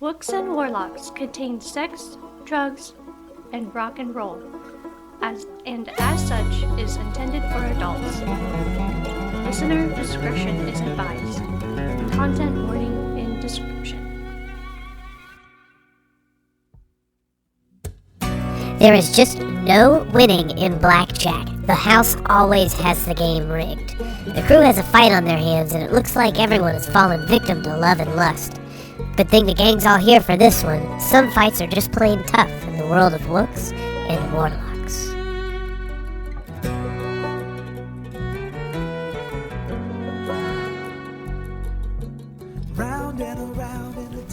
Wooks and Warlocks contain sex, drugs, and rock and roll, as such is intended for adults. Listener discretion is advised. Content warning in description. There is just no winning in blackjack. The house always has the game rigged. The crew has a fight on their hands, and it looks like everyone has fallen victim to love and lust. Good thing the gang's all here for this one. Some fights are just plain tough in the world of Wooks and Warlocks.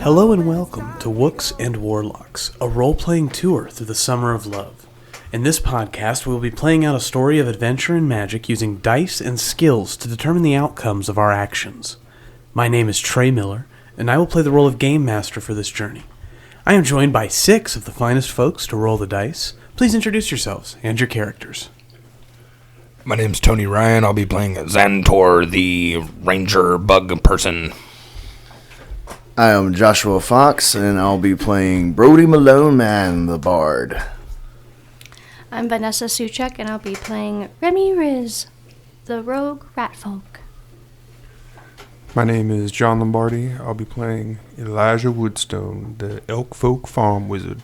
Hello and welcome to Wooks and Warlocks, a role-playing tour through the summer of love. In this podcast, we will be playing out a story of adventure and magic using dice and skills to determine the outcomes of our actions. My name is Trey Miller, and I will play the role of Game Master for this journey. I am joined by 6 of the finest folks to roll the dice. Please introduce yourselves and your characters. My name's Tony Ryan. I'll be playing Xantor, the ranger bug person. I am Joshua Fox, and I'll be playing Brody Malone Man, the Bard. I'm Vanessa Suchek, and I'll be playing Remy Riz, the rogue ratfolk. My name is John Lombardi. I'll be playing Elijah Woodstone, the Elk Folk Farm Wizard.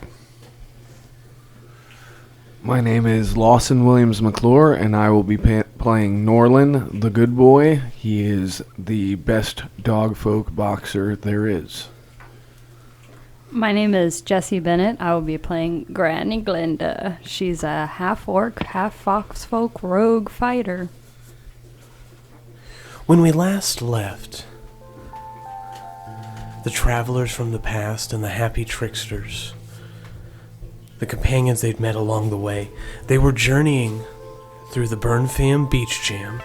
My name is Lawson Williams McClure, and I will be playing Norlin, the good boy. He is the best dog folk boxer there is. My name is Jessie Bennett. I will be playing Granny Glinda. she's a half-orc, half-foxfolk rogue fighter. When we last left, the travelers from the past and the happy tricksters, the companions they'd met along the way, they were journeying through the Burnfam Beach Jam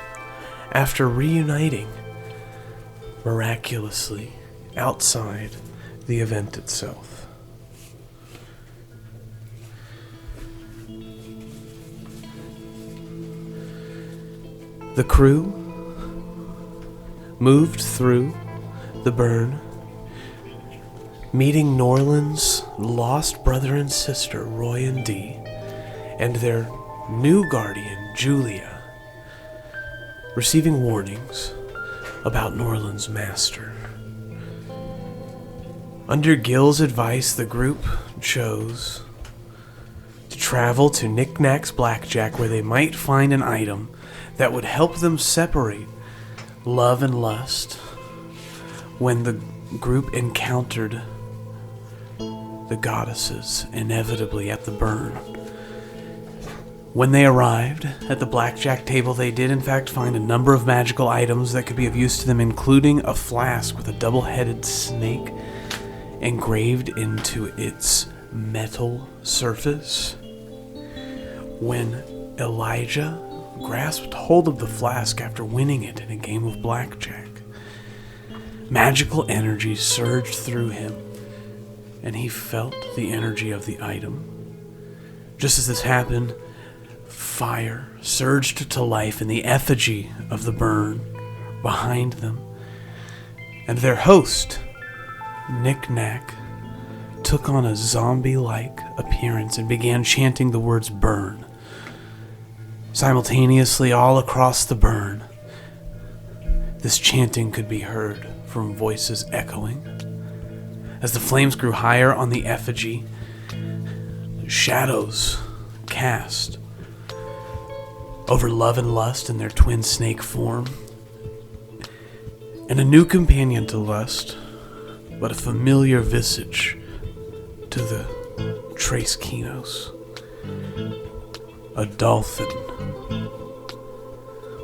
after reuniting miraculously outside the event itself. The crew moved through the burn, meeting Norland's lost brother and sister, Roy and Dee, and their new guardian, Julia, receiving warnings about Norland's master. Under Gil's advice, the group chose to travel to Knick-Knack's Blackjack, where they might find an item that would help them separate love and lust when the group encountered the goddesses inevitably at the burn. When they arrived at the blackjack table, they did in fact find a number of magical items that could be of use to them, including a flask with a double-headed snake engraved into its metal surface. When Elijah grasped hold of the flask after winning it in a game of blackjack, magical energy surged through him, and he felt the energy of the item. Just as this happened, fire surged to life in the effigy of the burn behind them, and their host, Knick-Knack, took on a zombie-like appearance and began chanting the words "burn." Simultaneously, all across the burn, this chanting could be heard from voices echoing. As the flames grew higher on the effigy, shadows cast over love and lust in their twin snake form, and a new companion to lust, but a familiar visage to the Trace Kinos, a dolphin.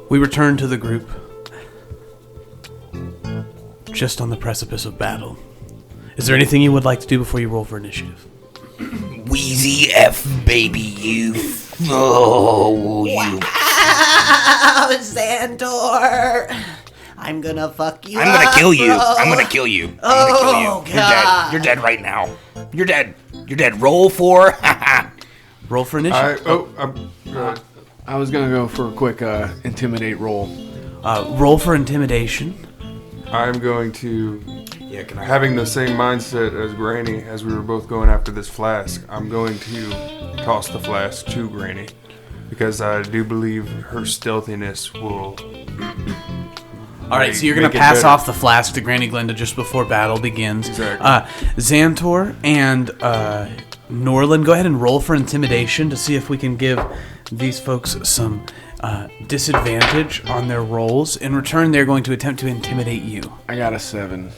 We return to the group just on the precipice of battle. Is there anything you would like to do before you roll for initiative? Wheezy F, baby, you. Oh, you. Wow, Xantor! I'm gonna fuck you I'm gonna up, kill you. bro. I'm gonna kill you. I'm Oh, gonna kill you. God. You're dead right now. You're dead. You're dead. Roll for. Roll for initiative. I was going to go for a quick intimidate roll. Roll for intimidation. I'm going to Yeah, can I... Having the same mindset as Granny, as we were both going after this flask, I'm going to toss the flask to Granny. Because I do believe her stealthiness will... Alright, so you're going to pass off the flask to Granny Glinda just before battle begins. Exactly. Xantor and Norlin, go ahead and roll for intimidation to see if we can give these folks some disadvantage on their rolls. In return, they're going to attempt to intimidate you. I got a 7.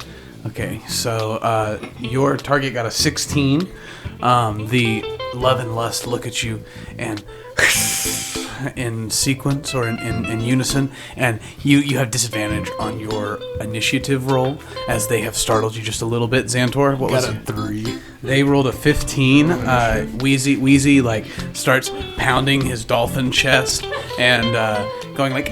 Okay, so your target got a 16. The love and lust look at you and in sequence or in unison, and you have disadvantage on your initiative roll as they have startled you just a little bit. Xantor, what was it? Got a 3. They rolled a 15. Wheezy like starts pounding his dolphin chest and going like,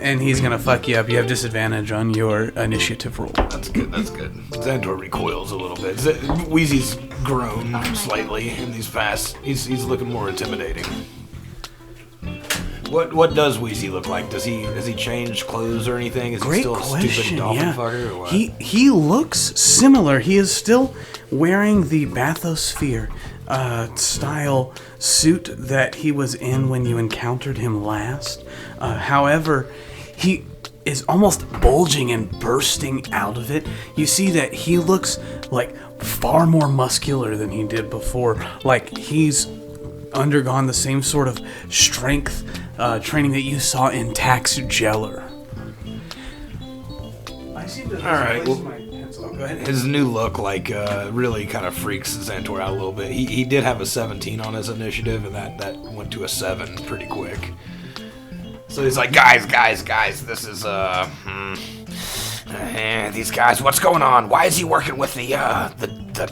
and he's gonna fuck you up. You have disadvantage on your initiative roll. That's good. Xantor recoils a little bit. Wheezy's grown slightly in these past. He's looking more intimidating. What does Wheezy look like? Has he changed clothes or anything? Is he still a stupid dolphin fucker or what? He looks similar. He is still wearing the bathysphere style suit that he was in when you encountered him last. However, he is almost bulging and bursting out of it. You see that he looks like far more muscular than he did before. Like he's undergone the same sort of strength training that you saw in Tax Jeller. Alright, well, his new look really kind of freaks Xantor out a little bit. He did have a 17 on his initiative, and that went to a 7 pretty quick. So he's like, guys, this is these guys, what's going on? Why is he working with the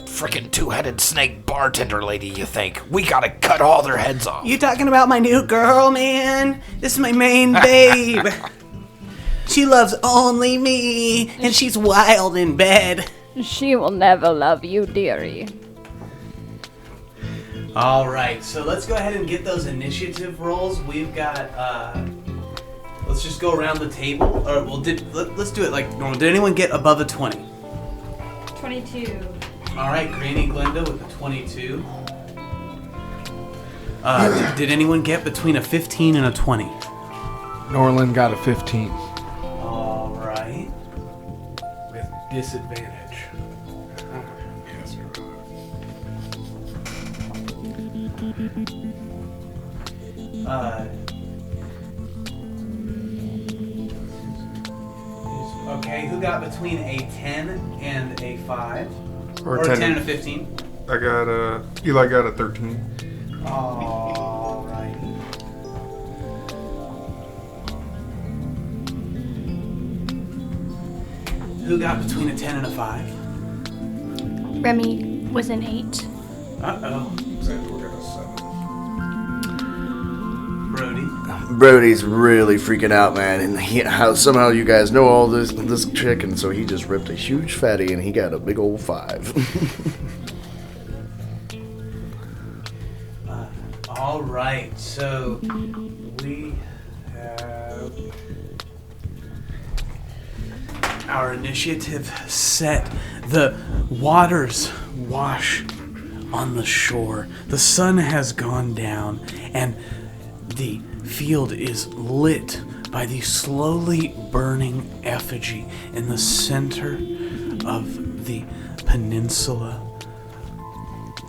frickin' two-headed snake bartender lady, you think? We gotta cut all their heads off. You talking about my new girl, man? This is my main babe. She loves only me, and she's wild in bed. She will never love you, dearie. Alright, so let's go ahead and get those initiative rolls. We've got, let's just go around the table. Or let's do it like normal. Did anyone get above a 20? 22. Alright, Granny Glinda with a 22. Did anyone get between a 15 and a 20? Norlin got a 15. Alright. With disadvantage. Okay, who got between a 10 and a 5? Or a 10 and a 15? Eli got a 13. Alright. Who got between a 10 and a 5? Remy was an 8. Uh-oh. Brody. Brody's really freaking out, man, and somehow you guys know all this chick, and so he just ripped a huge fatty, and he got a big old 5. All right, so we have our initiative set. The waters wash on the shore. The sun has gone down, and the field is lit by the slowly burning effigy in the center of the peninsula.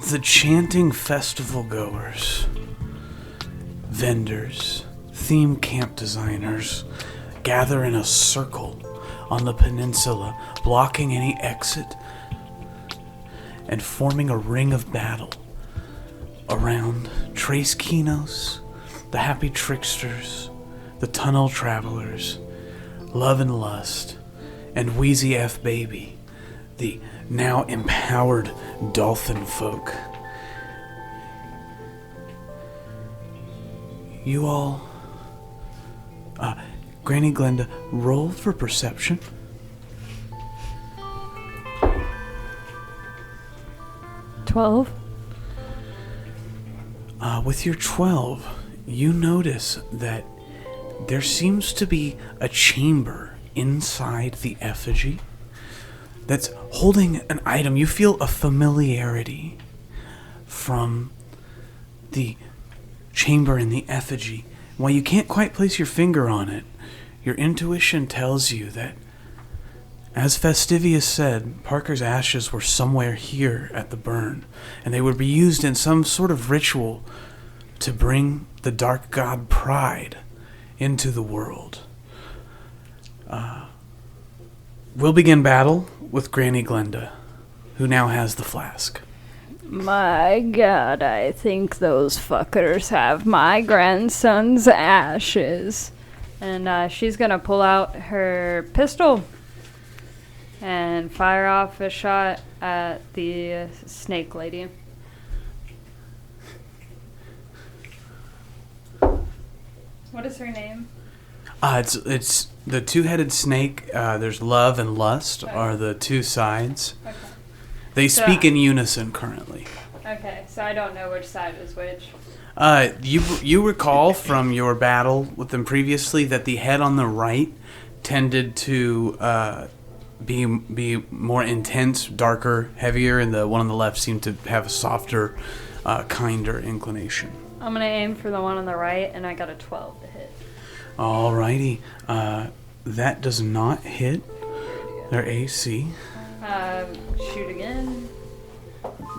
The chanting festival goers, vendors, theme camp designers gather in a circle on the peninsula, blocking any exit and forming a ring of battle around Trace Kinos, the Happy Tricksters, the Tunnel Travelers, Love and Lust, and Wheezy F Baby, the now empowered dolphin folk. You all, Granny Glinda, roll for perception. $12. With your 12, you notice that there seems to be a chamber inside the effigy that's holding an item. You feel a familiarity from the chamber in the effigy. While you can't quite place your finger on it, your intuition tells you that, as Festivius said, Parker's ashes were somewhere here at the burn, and they would be used in some sort of ritual to bring the dark god Pride into the world. We'll begin battle with Granny Glenda, who now has the flask. My God, I think those fuckers have my grandson's ashes. And she's gonna pull out her pistol and fire off a shot at the snake lady. What is her name? It's the two-headed snake. There's love and lust are the two sides. Okay. They speak in unison currently. Okay, so I don't know which side is which. You recall from your battle with them previously that the head on the right tended to be more intense, darker, heavier, and the one on the left seemed to have a softer, kinder inclination. I'm gonna aim for the one on the right, and I got a 12 to hit. Alrighty, that does not hit their AC. Shoot again.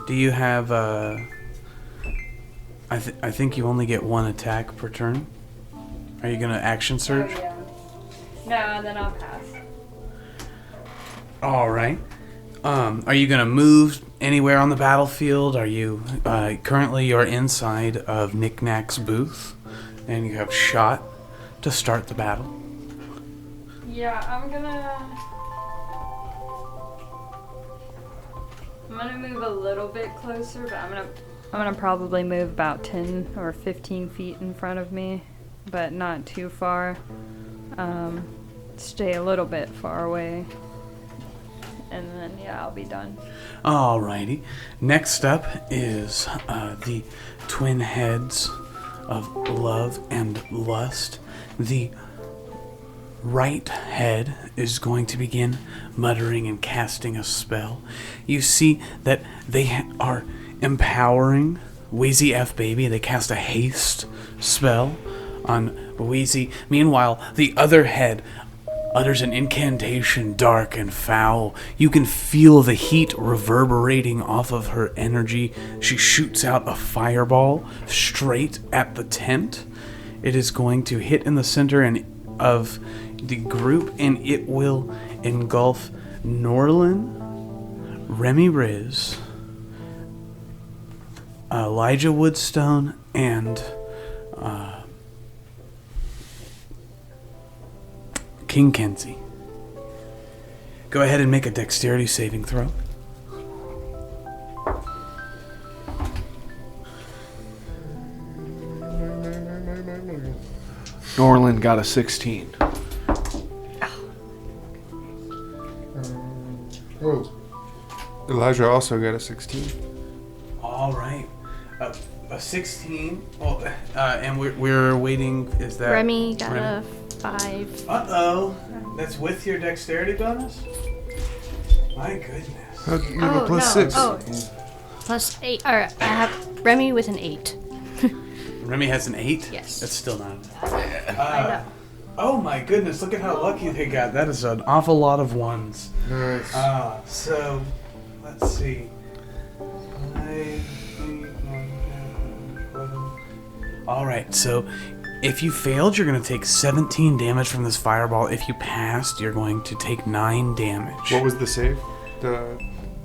Do you have I think you only get one attack per turn. Are you gonna action surge? Oh, yeah. No, and then I'll pass. All right. Are you gonna move anywhere on the battlefield? Are you currently you're inside of Knickknack's booth, and you have shot to start the battle? Yeah, I'm gonna move a little bit closer, but I'm gonna probably move about 10 or 15 feet in front of me, but not too far. Stay a little bit far away, and then yeah, I'll be done. Alrighty. Next up is the twin heads of love and lust. The right head is going to begin muttering and casting a spell. You see that they are empowering Wheezy F Baby. They cast a haste spell on Wheezy. Meanwhile, the other head utters an incantation dark and foul. You can feel the heat reverberating off of her energy. She shoots out a fireball straight at the tent. It is going to hit in the center of the group, and it will engulf Norlin, Remy Riz, Elijah Woodstone, and King Kenzie. Go ahead and make a dexterity saving throw. Norlin got a 16. Elijah also got a 16. All right. A 16. Well, and we're waiting. Is that Remy got a 5. Uh-oh. That's with your dexterity bonus? My goodness. How'd you get a plus 6? Oh, plus 8. All right, I have Remy with an 8. Remy has an 8? Yes. That's still not enough. I know. Oh my goodness, look at how lucky they got. That is an awful lot of ones. Nice. So, let's see. 11. Alright, so if you failed, you're going to take 17 damage from this fireball. If you passed, you're going to take 9 damage. What was the save? The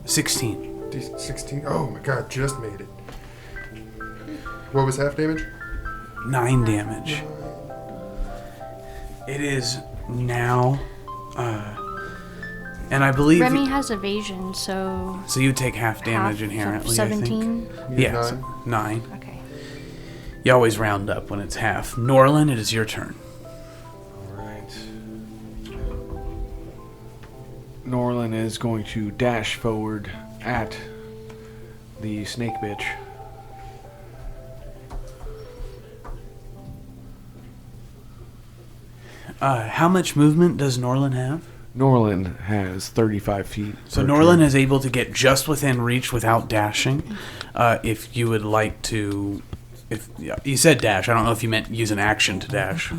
16. 16? Oh my god, just made it. What was half damage? 9 damage. It is now, and I believe Remy has evasion, so so you take half damage half inherently. of 17. I think. Yes, 9. Okay. You always round up when it's half. Norlin, it is your turn. Alright. Norlin is going to dash forward at the snake bitch. How much movement does Norlin have? Norlin has 35 feet. So Norlin is able to get just within reach without dashing. If you would like to... If you said dash, I don't know if you meant use an action to dash.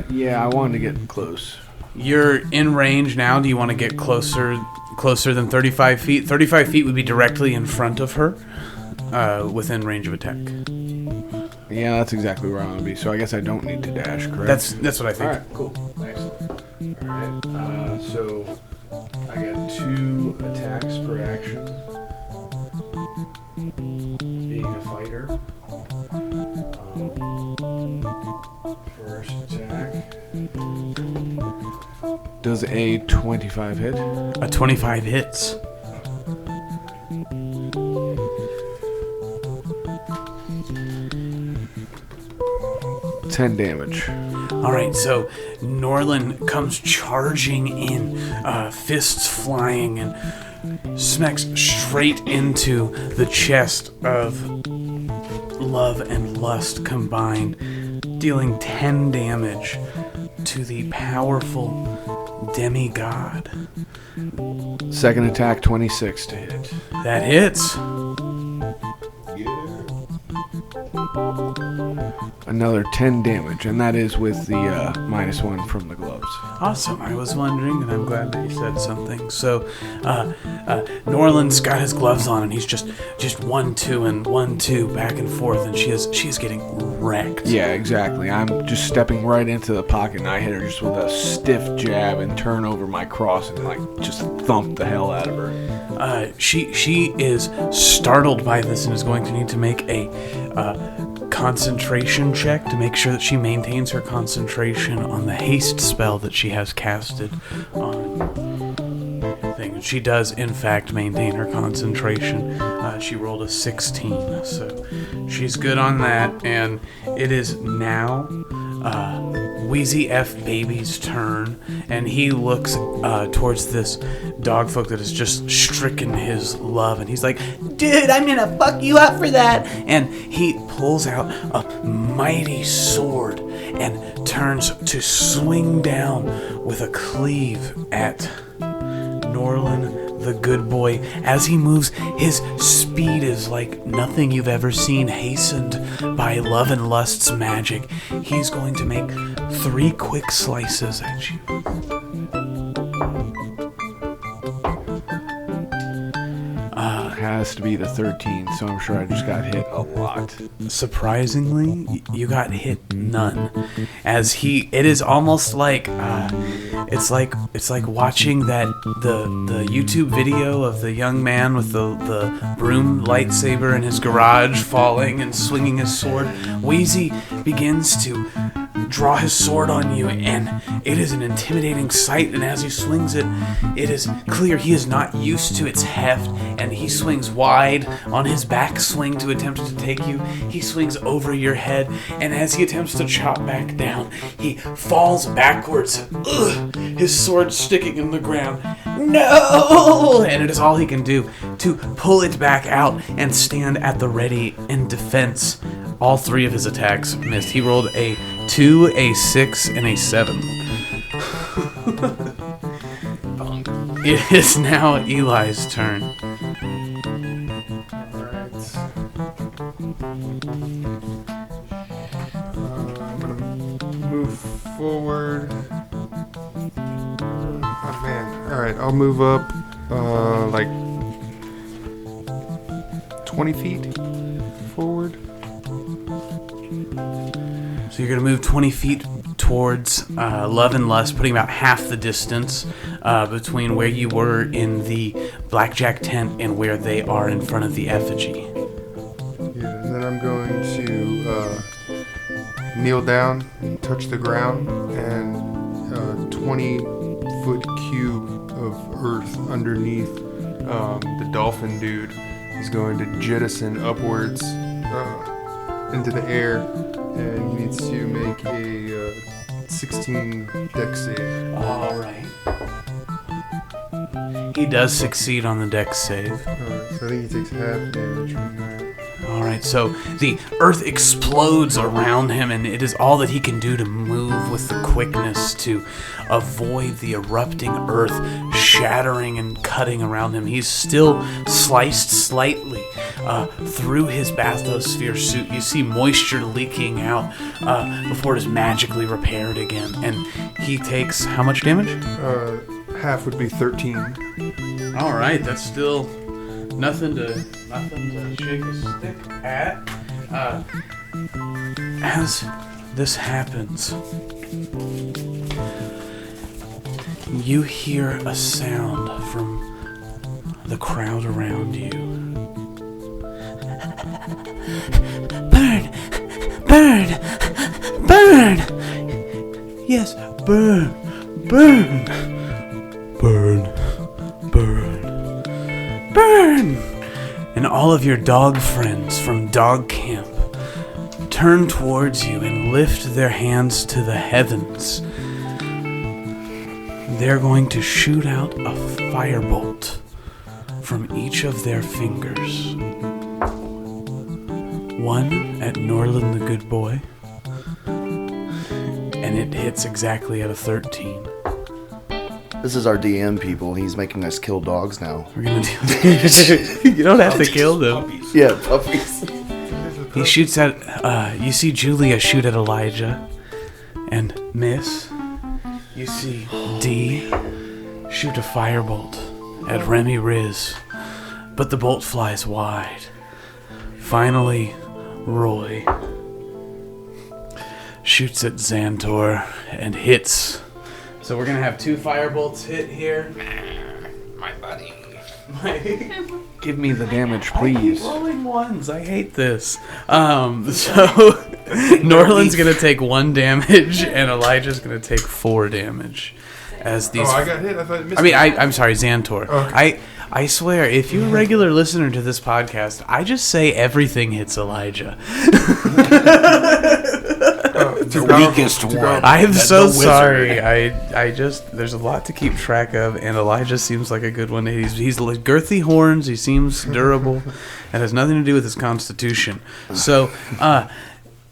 Yeah, I wanted to get close. You're in range now. Do you want to get closer than 35 feet? 35 feet would be directly in front of her, within range of attack. Yeah, that's exactly where I want to be. So I guess I don't need to dash, correct? That's what I think. All right, cool. Excellent. All right, so I get 2 attacks per action. Being a fighter. First attack. Does a 25 hit? A 25 hits. $10 damage. All right, so Norlin comes charging in, fists flying, and smacks straight into the chest of Love and Lust combined, dealing 10 damage to the powerful demigod. Second attack, 26 to hit. That hits. Another 10 damage, and that is with the -1 from the gloves. Awesome. I was wondering, and I'm glad that you said something. So, Norlin's got his gloves on, and he's just 1-2 and 1-2 back and forth, and she's getting wrecked. Yeah, exactly. I'm just stepping right into the pocket, and I hit her just with a stiff jab and turn over my cross and just thump the hell out of her. She is startled by this and is going to need to make a concentration check to make sure that she maintains her concentration on the haste spell that she has casted on thing. She does, in fact, maintain her concentration. She rolled a 16, so she's good on that. And it is now Wheezy F Baby's turn, and he looks towards this dogfolk that has just stricken his love, and he's like, Dude, I'm gonna fuck you up for that. and he pulls out a mighty sword and turns to swing down with a cleave at Norlin the good boy. As he moves, his speed is like nothing you've ever seen, hastened by Love and Lust's magic. He's going to make 3 quick slices at you. Has to be the 13, so I'm sure I just got hit a lot. Surprisingly, you got hit none. As it is almost like it's like watching the YouTube video of the young man with the broom lightsaber in his garage falling and swinging his sword. Wheezy begins to draw his sword on you, and it is an intimidating sight, and as he swings it, it is clear he is not used to its heft, and he swings wide on his backswing to attempt to take you. He swings over your head, and as he attempts to chop back down, he falls backwards, his sword sticking in the ground. No! And it is all he can do to pull it back out and stand at the ready in defense. All 3 of his attacks missed. He rolled a 2, a 6, and a 7. It is now Eli's turn. Alright. I'm gonna move forward. Oh man. Alright, I'll move up like 20 feet forward. So you're going to move 20 feet towards Love and Lust, putting about half the distance between where you were in the blackjack tent and where they are in front of the effigy. Yeah, and then I'm going to kneel down and touch the ground, and 20-foot cube of earth underneath the dolphin dude is going to jettison upwards into the air, and he needs to make a 16 dex save. All right. He does succeed on the dex save. So I think he takes half damage from that. All right, so the earth explodes around him, and it is all that he can do to move with the quickness to avoid the erupting earth shattering and cutting around him. He's still sliced slightly through his bathysphere suit. You see moisture leaking out before it is magically repaired again, and he takes how much damage? Half would be 13. All right, that's still nothing to shake a stick at. As this happens, you hear a sound from the crowd around you. Burn! Burn! Burn! Yes, burn! Burn! Burn! Burn! Burn! And all of your dog friends from dog camp turn towards you and lift their hands to the heavens. They're going to shoot out a firebolt from each of their fingers. One at Norlin the Good Boy, and it hits exactly at a 13. This is our DM, people. He's making us kill dogs now. We're gonna do this. You don't have to kill them. Yeah, puppies. He shoots at, you see Julia shoot at Elijah and miss. You see D shoot a firebolt at Remy Riz, but the bolt flies wide. Finally, Roy shoots at Xantor and hits. So we're gonna have 2 firebolts hit here. My buddy. Give me the damage, I keep please. rolling ones. I hate this. So Norland's gonna take 1 damage, and Elijah's gonna take 4 damage. As these. Oh, I got hit. I thought it missed. I mean, I'm sorry, Xantor. Okay. I swear, if you're a regular listener to this podcast, I just say everything hits Elijah. The weakest one. I'm That's so the wizard. sorry. I just there's a lot to keep track of, and Elijah seems like a good one. He's like girthy horns. He seems durable. It has nothing to do with his constitution. So,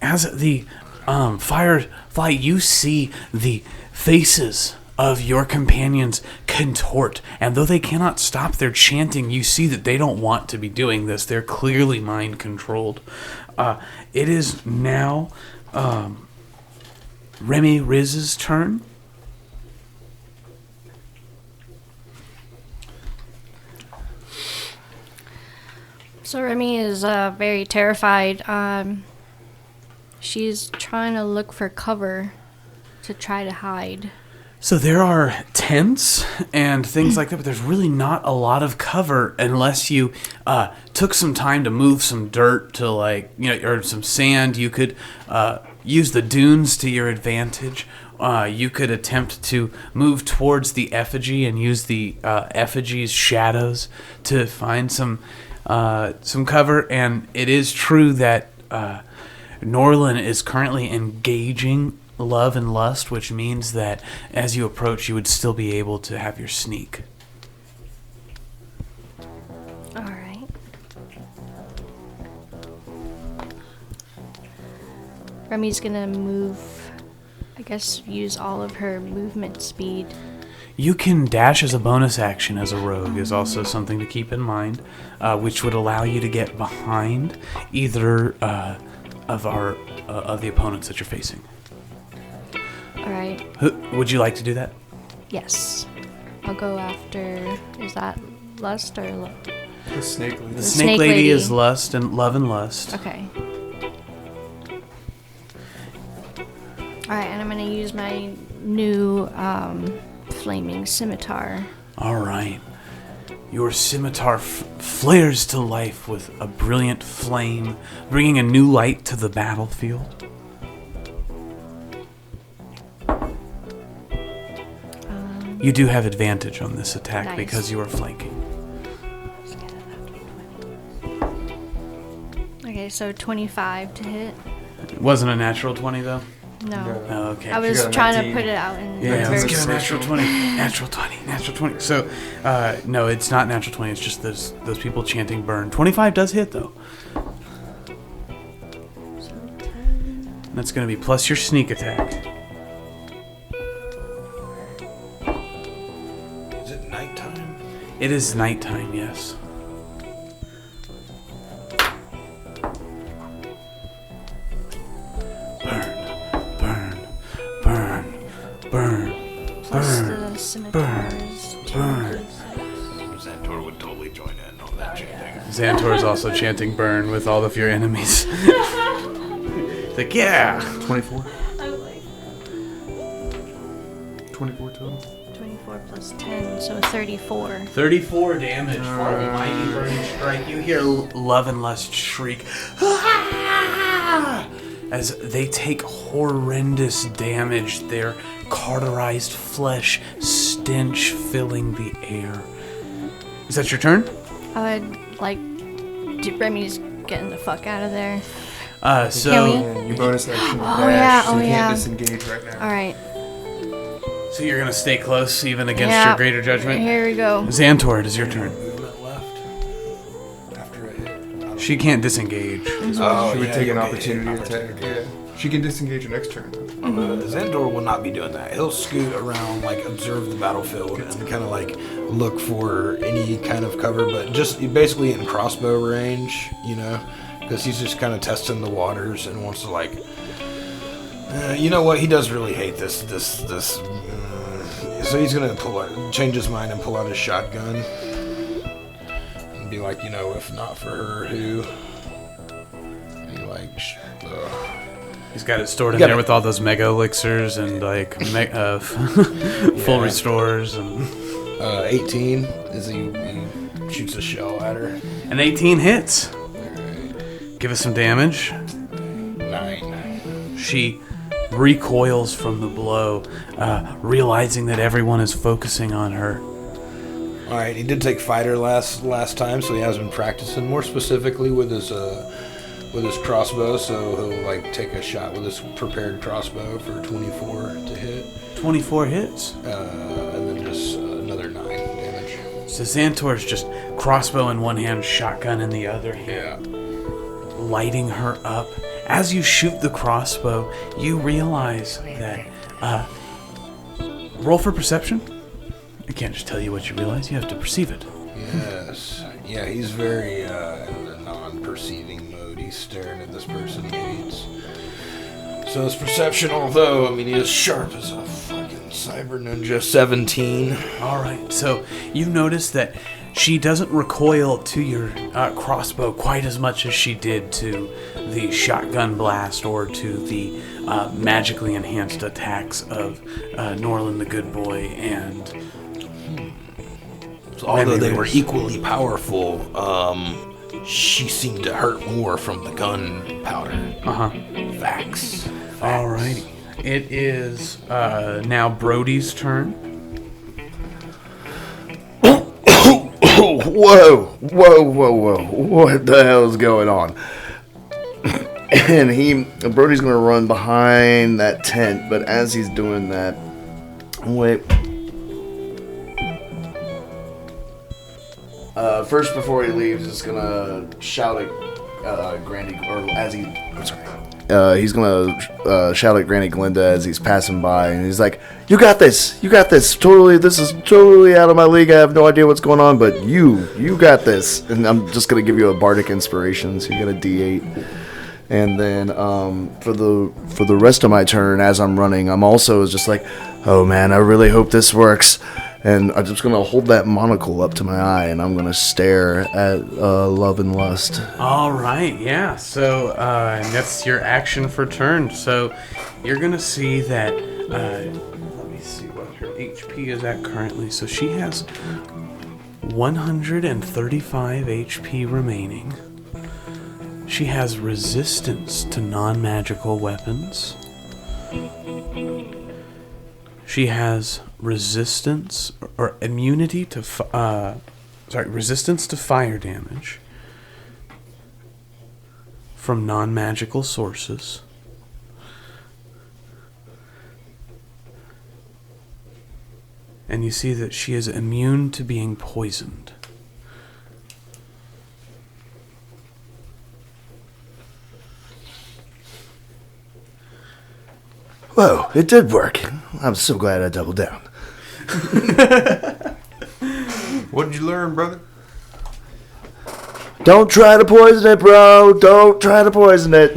as the firefly, you see the faces of your companions contort, and though they cannot stop their chanting, you see that they don't want to be doing this. They're clearly mind controlled. It is now Remy Riz's turn. So Remy is very terrified. She's trying to look for cover to try to hide. So there are tents and things like that, but there's really not a lot of cover unless you took some time to move some dirt to or some sand. You could use the dunes to your advantage. You could attempt to move towards the effigy and use the effigy's shadows to find some cover. And it is true that Norlin is currently engaging love and lust, which means that as you approach, you would still be able to have your sneak. All right. Remy's gonna move, I guess, use all of her movement speed. You can dash as a bonus action as a rogue is also something to keep in mind, which would allow you to get behind either of the opponents that you're facing. All right. Would you like to do that? Yes. I'll go after. Is that lust or The snake lady. The snake lady is lust and love and lust. Okay. All right, and I'm gonna use my new flaming scimitar. All right. Your scimitar flares to life with a brilliant flame, bringing a new light to the battlefield. You do have advantage on this attack Nice. because you are flanking. Okay, so 25 to hit. It wasn't a natural 20, though? No. Oh, okay. I was got a trying 19. to put it out in Yeah, let's reverse. get a natural 20. Natural 20. Natural 20. So, no, it's not natural 20. It's just those people chanting burn. 25 does hit, though. That's going to be plus your sneak attack. Is it nighttime? It is nighttime, yes. Plus the scimitars. Burn. Xantor would totally join in on that chanting. Xantor is also chanting burn with all of your enemies. It's like, yeah! 24. I like 24 total. 24 plus 10, so 34. 34 damage for a mighty burning strike. You hear Love and Lust shriek as they take horrendous damage. Their cauterized flesh stench filling the air. Is that your turn? I would like Remy's getting the fuck out of there. So And your bonus action dash. yeah, so you yeah. can't disengage right now. All right, so you're gonna stay close even against Yeah. your greater judgment. here we go. Xantor, it is your turn. Movement left after a hit. She can't disengage. Oh, She would yeah, take an you'll get opportunity an attack. opportunity. Yeah. She can disengage your next turn. Xandor will not be doing that. He'll scoot around, like observe the battlefield and kind of like look for any kind of cover, but just basically in crossbow range, you know, because he's just kind of testing the waters and wants to like, you know what? He does really hate this. So he's gonna change his mind and pull out his shotgun and be like, you know, if not for her, who? And he like, He's got it stored in there with all those mega elixirs and like full restores and 18 is he shoots a shell at her. an 18 hits. Give us some damage. 9. She recoils from the blow, realizing that everyone is focusing on her. All right, he did take fighter last time, so he has been practicing more specifically with his crossbow. So he'll like take a shot with his prepared crossbow for 24 to hit, 24 hits. and then just another 9 damage. So Xantor's just crossbow in one hand, shotgun in the other hand, lighting her up. As you shoot the crossbow, you realize that. Roll for perception. I can't just tell you what you realize. You have to perceive it. Yes. Yeah, he's very in a non-perceiving mode. He's staring at this person he hates. So his perception, although, I mean, he is sharp as a fucking cyber ninja. 17. All right. So you notice that she doesn't recoil to your crossbow quite as much as she did to the shotgun blast or to the magically enhanced attacks of Norlin the Good Boy and... So although they were equally powerful, she seemed to hurt more from the gunpowder. Facts. Alrighty. It is now Brody's turn. Whoa. What the hell is going on? And Brody's gonna run behind that tent, but as he's doing that, wait. First, before he leaves, he's gonna shout at Granny, or as he, I'm sorry. He's gonna shout at Granny Glinda as he's passing by, and he's like, "You got this! You got this! Totally, this is totally out of my league. I have no idea what's going on, but you got this." And I'm just gonna give you a bardic inspiration, so you get a D8. And then for the rest of my turn, as I'm running, I'm also just like, "Oh man, I really hope this works." And I'm just gonna hold that monocle up to my eye, and I'm gonna stare at Love and Lust. All right, yeah. So and that's your action for turn. So you're gonna see that. Let me see what her HP is at currently. So she has 135 HP remaining. She has resistance to non-magical weapons. She has resistance or immunity to resistance to fire damage from non-magical sources. And you see that she is immune to being poisoned. Whoa, it did work. I'm so glad I doubled down. What did you learn, brother? Don't try to poison it, bro. Don't try to poison it.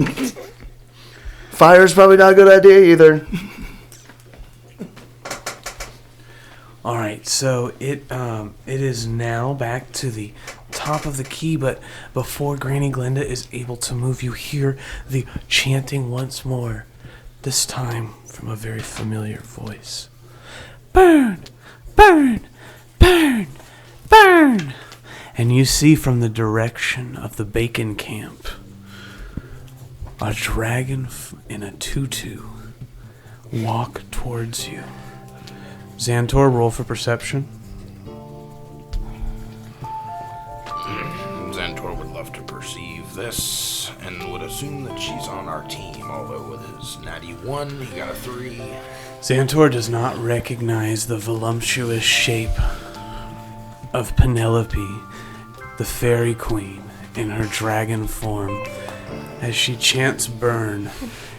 Fire's probably not a good idea either. All right, so it is now back to the top of the key, but before Granny Glinda is able to move, you hear the chanting once more, this time from a very familiar voice. Burn! Burn! Burn! Burn! And you see from the direction of the bacon camp a dragon in a tutu walk towards you. Xantor, roll for perception. Xantor would love to perceive this and would assume that she's on our team, although with his natty 1, he got a 3. Xantor does not recognize the voluptuous shape of Penelope, the fairy queen, in her dragon form, as she chants burn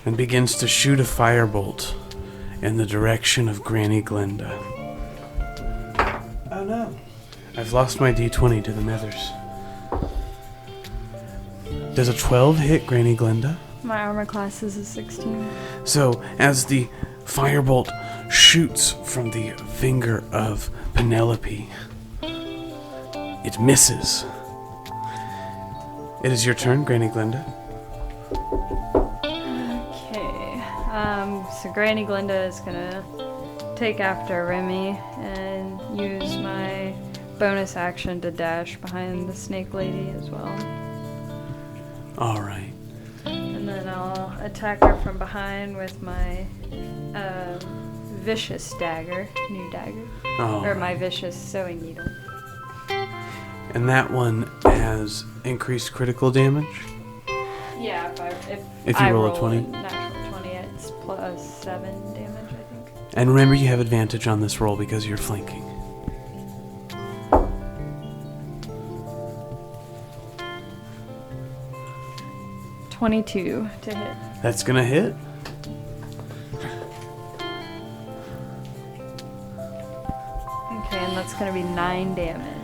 and begins to shoot a firebolt in the direction of Granny Glinda. Oh no. I've lost my d20 to the nethers. Does a 12 hit Granny Glinda? My armor class is a 16. So, as the firebolt shoots from the finger of Penelope, it misses. It is your turn, Granny Glinda. Okay. So Granny Glinda is gonna take after Remy and use my bonus action to dash behind the snake lady as well. Alright. And then I'll attack her from behind with my vicious dagger, new dagger. Or my vicious sewing needle. And that one has increased critical damage? Yeah, if you roll a 20. A natural 20, it's plus 7 damage, I think. And remember, you have advantage on this roll because you're flanking. $22 to hit. That's gonna hit. Okay, and that's gonna be 9 damage.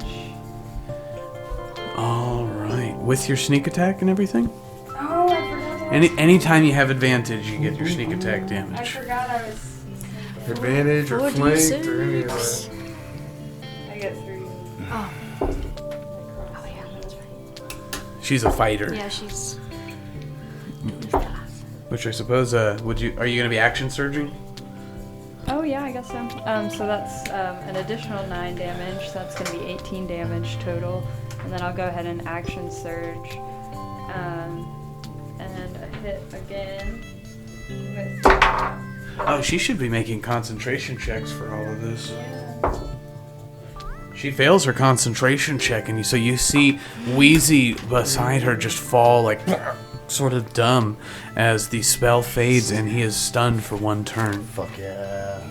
Alright. With your sneak attack and everything? Oh, I forgot. Anytime you have advantage, you get your sneak attack I damage. forgot I was. Advantage or flank or any of that. I get 3. Oh yeah, that's right. She's a fighter. Yeah, she's. Which I suppose, are you gonna be action surging? Oh yeah, I guess so. So that's an additional 9 damage. So that's gonna be 18 damage total. And then I'll go ahead and action surge. And a hit again. With, Oh, she should be making concentration checks for all of this. yeah. She fails her concentration check, and so you see Wheezy beside her just fall like sort of dumb as the spell fades and he is stunned for 1 turn. Fuck yeah.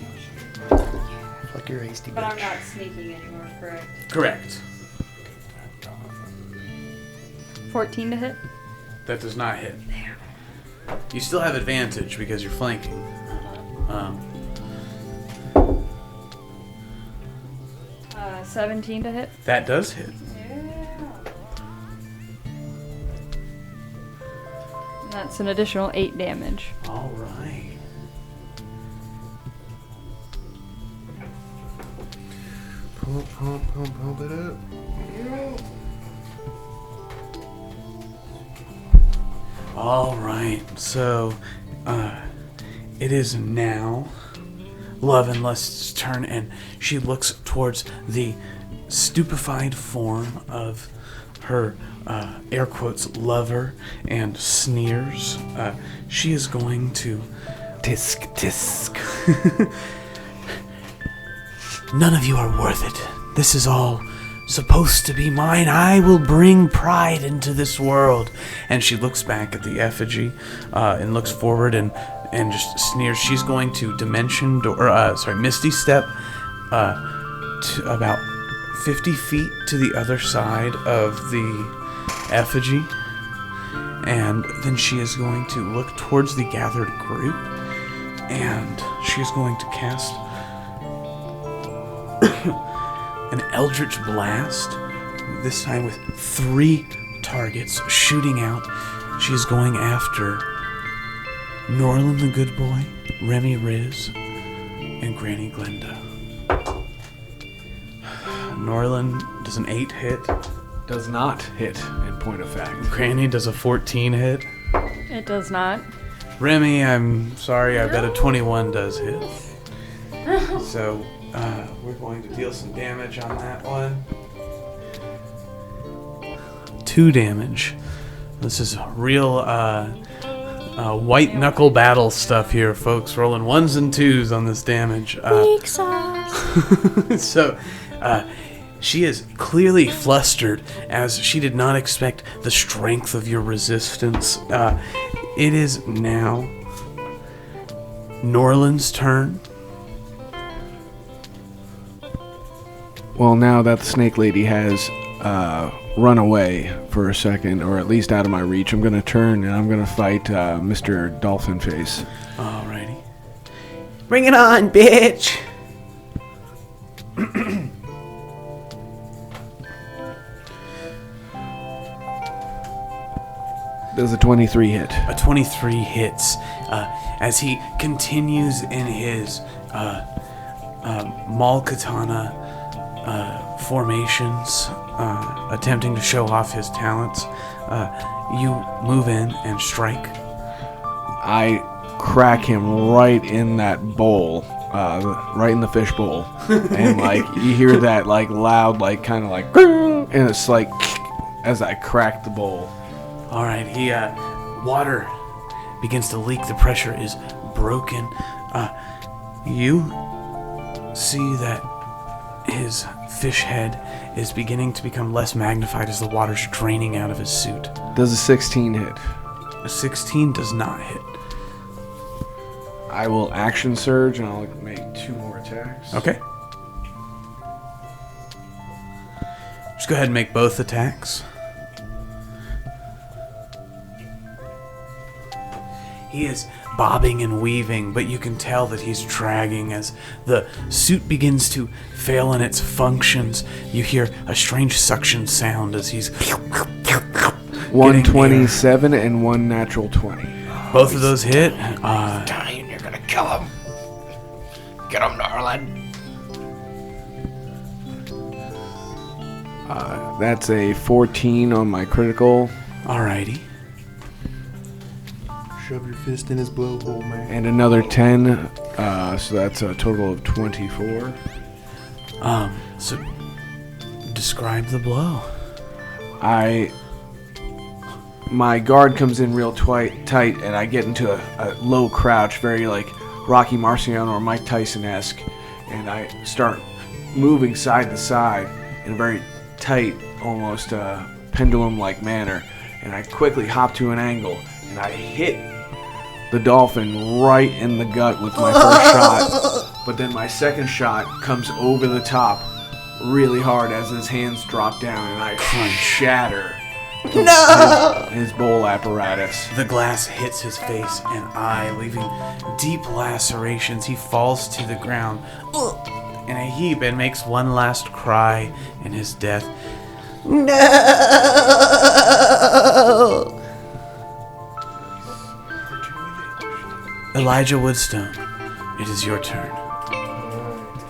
Fuck your hasty But I'm bitch. not sneaking anymore, correct? Correct. 14 to hit? That does not hit. You still have advantage because you're flanking. 17 to hit? That does hit. Yeah. That's an additional 8 damage. All right. Pump it up. All right. So, it is now Love and Lust's turn, and she looks towards the stupefied form of her, air quotes, lover, and sneers. She is going to tisk. None of you are worth it. This is all supposed to be mine. I will bring pride into this world. And she looks back at the effigy and looks forward and just sneers. She's going to Misty Step to about 50 feet to the other side of the effigy. And then she is going to look towards the gathered group and she's going to cast an Eldritch Blast, this time with 3 targets shooting out. She's going after Norlin the Good Boy, Remy Riz, and Granny Glenda. Norlin does an 8 hit. Does not hit, in point of fact. Granny does a 14 hit. It does not. Remy, I'm sorry, I bet a 21 does hit. So, we're going to deal some damage on that one. 2 damage. This is real white knuckle battle stuff here, folks. Rolling 1s and 2s on this damage. Weak sauce. So, she is clearly flustered as she did not expect the strength of your resistance. It is now Norlin's turn. Well, now that the snake lady has run away for a second, or at least out of my reach, I'm going to turn and I'm going to fight Mr. Dolphin Face. Alrighty. Bring it on, bitch. Does a 23 hit? A 23 hits as he continues in his Maul Katana formations, attempting to show off his talents. You move in and strike. I crack him right in that bowl, right in the fish bowl, and like you hear that like loud, like kind of like, and it's like as I crack the bowl. All right, water begins to leak. The pressure is broken. You see that his fish head is beginning to become less magnified as the water's draining out of his suit. Does a 16 hit? A 16 does not hit. I will action surge and I'll make 2 more attacks. Okay. Just go ahead and make both attacks. He is bobbing and weaving, but you can tell that he's dragging as the suit begins to fail in its functions. You hear a strange suction sound as he's 127 and 1 natural 20. Both of those hit. Dying, you're gonna kill him. Get him, darling. That's a 14 on my critical. Alrighty. Shove your fist in his blowhole, man. And another 10, so that's a total of 24. So describe the blow. My guard comes in real tight, and I get into a low crouch, very like Rocky Marciano or Mike Tyson-esque, and I start moving side to side in a very tight, almost pendulum-like manner, and I quickly hop to an angle, and I hit the dolphin right in the gut with my first shot, but then my second shot comes over the top really hard as his hands drop down, and I shatter his bowl apparatus. The glass hits his face and eye, leaving deep lacerations. He falls to the ground in a heap and makes one last cry in his death. No. Elijah Woodstone, it is your turn.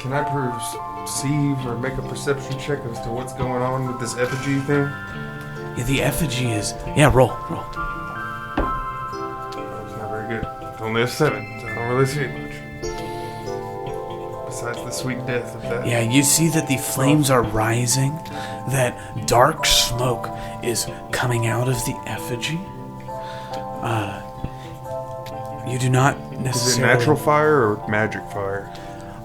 Can I perceive or make a perception check as to what's going on with this effigy thing? Yeah, the effigy is... Yeah, roll. It's not very good. It's only a 7, so I don't really see much. Besides the sweet death of that. Yeah, you see that the flames are rising, that dark smoke is coming out of the effigy. You do not necessarily... Is it natural fire or magic fire?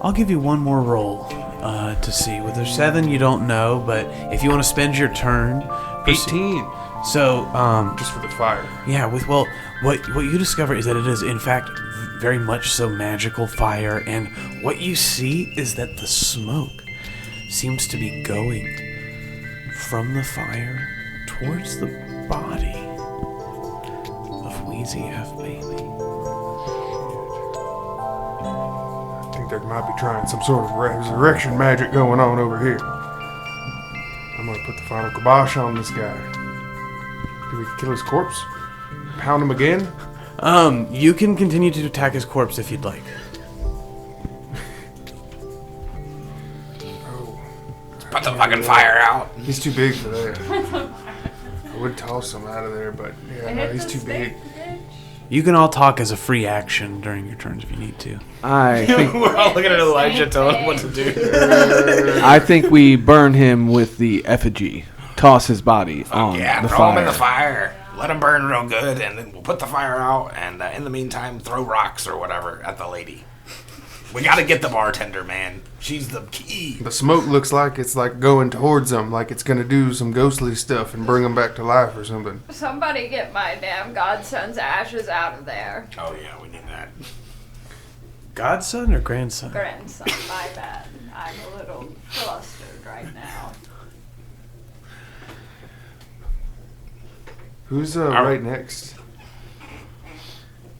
I'll give you one more roll to see. With a 7, you don't know, but if you want to spend your turn... 18. So, Just for the fire. yeah, what you discover is that it is, in fact, very much so magical fire, and what you see is that the smoke seems to be going from the fire towards the body of Wheezy F. Baby. there might be trying some sort of resurrection magic going on over here. I'm gonna put the final kibosh on this guy. Do we kill his corpse? Pound him again? You can continue to attack his corpse if you'd like. Put the fucking fire out. He's too big for that. I would toss him out of there, but yeah, no, he's too big. You can all talk as a free action during your turns if you need to. I think We're all looking at Elijah telling him what to do. I think we burn him with the effigy. Toss his body on the throw fire. him in the fire. Let him burn real good, and then we'll put the fire out. And in the meantime, throw rocks or whatever at the lady. We gotta get the bartender, man. She's the key. The smoke looks like it's like going towards them, like it's gonna do some ghostly stuff and bring them back to life or something. Somebody get my damn godson's ashes out of there. Oh yeah, we need that. Godson or grandson? Grandson, my bad. I'm a little flustered right now. Who's right next?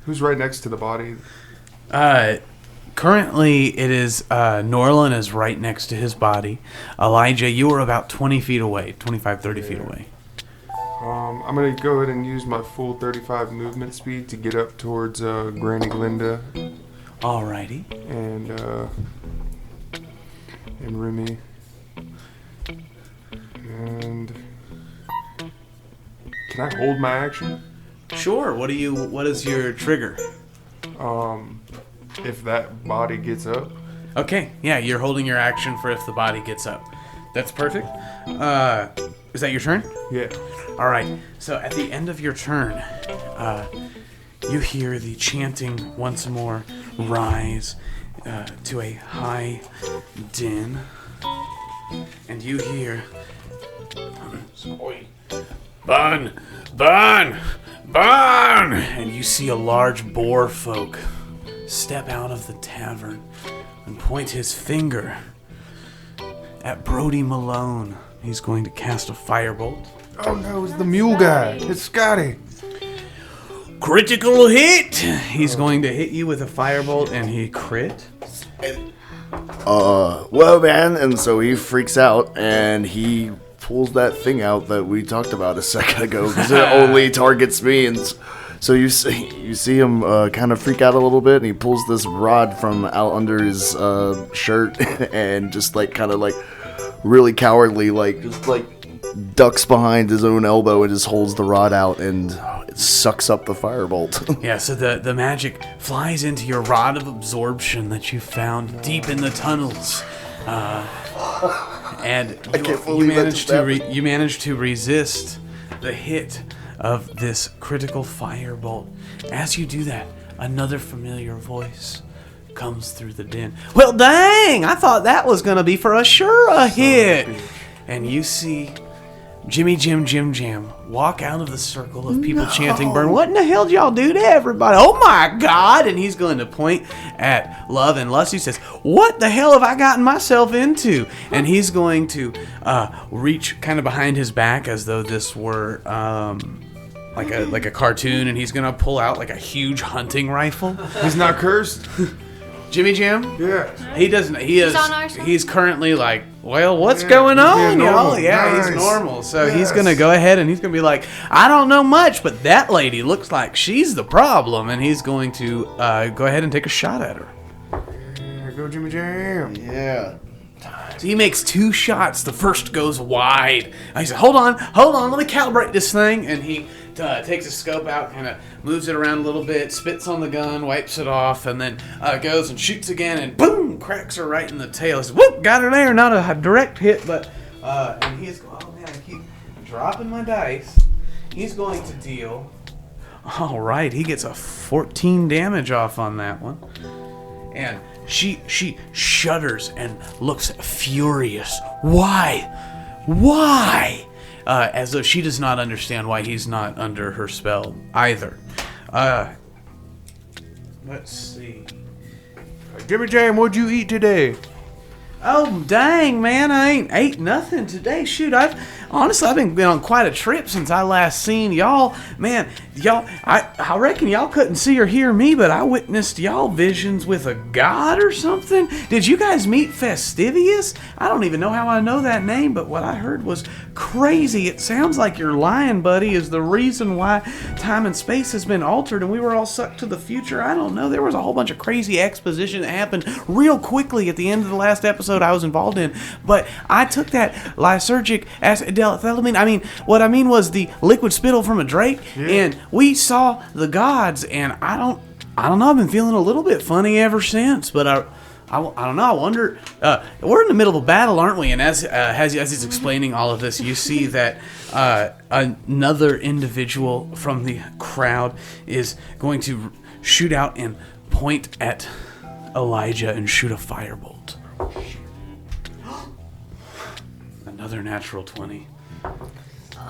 Who's right next to the body? Currently, it is Norlin is right next to his body. Elijah, you are about 20 feet away, 25, 30 feet away. I'm going to go ahead and use my full 35 movement speed to get up towards Granny Glinda. Alrighty. And Remy. And can I hold my action? Sure. What is your trigger? If that body gets up. Okay, yeah, you're holding your action for if the body gets up. That's perfect. Is that your turn? Yeah. All right. So at the end of your turn, you hear the chanting once more rise to a high din, and you hear, "Burn, burn, burn!" And you see a large boar folk step out of the tavern and point his finger at Brody Malone. He's going to cast a firebolt. Oh no, it's the mule guy. It's Scotty. Critical hit! He's going to hit you with a firebolt, and he crit. Well, man, and so he freaks out, and he pulls that thing out that we talked about a second ago, because it only targets me, and so you see him kind of freak out a little bit, and he pulls this rod from out under his shirt, and just kind of really cowardly, just ducks behind his own elbow and just holds the rod out, and it sucks up the firebolt. Yeah, so the magic flies into your rod of absorption that you found deep in the tunnels, and you manage to resist the hit of this critical firebolt. As you do that, another familiar voice comes through the din. Well, dang! I thought that was gonna be for a hit. And you see Jimmy Jim Jam walk out of the circle of people chanting burn. What in the hell did y'all do to everybody? Oh my God! And he's going to point at Love and Lust. He says, what the hell have I gotten myself into? And he's going to reach kind of behind his back as though this were like a cartoon, and he's going to pull out a huge hunting rifle. He's not cursed? Jimmy Jim? Yeah. He doesn't. He's on our side? He's currently well, what's going on, y'all? Yeah, Nice. he's normal. So Yes. he's going to go ahead and he's going to be like, I don't know much, but that lady looks like she's the problem. And he's going to go ahead and take a shot at her. Yeah, go Jimmy Jam. Yeah. So he makes 2 shots. The first goes wide. And he says, hold on, let me calibrate this thing. And he takes his scope out, kind of moves it around a little bit, spits on the gun, wipes it off, and then goes and shoots again, and boom, cracks her right in the tail. He says, whoop, got her there. Not a direct hit, but and he's going, oh man, I keep dropping my dice. He's going to deal. All right, he gets a 14 damage off on that one. And she shudders and looks furious. Why? As though she does not understand why he's not under her spell either. Let's see. Jimmy Jam, what'd you eat today? Oh, dang, man, I ain't ate nothing today. Shoot, I've been on quite a trip since I last seen y'all. Man, I reckon y'all couldn't see or hear me, but I witnessed y'all visions with a god or something. Did you guys meet Fastivius? I don't even know how I know that name, but what I heard was crazy. It sounds like your lion buddy is the reason why time and space has been altered and we were all sucked to the future. I don't know. There was a whole bunch of crazy exposition that happened real quickly at the end of the last episode I was involved in, but I took that lysergic acid delethylamine. I mean, what I mean was the liquid spittle from a drake, and we saw the gods, and I don't know, I've been feeling a little bit funny ever since, but I don't know. I wonder. We're in the middle of a battle, aren't we? And as he's explaining all of this, you see that another individual from the crowd is going to shoot out and point at Elijah and shoot a firebolt. Another natural 20.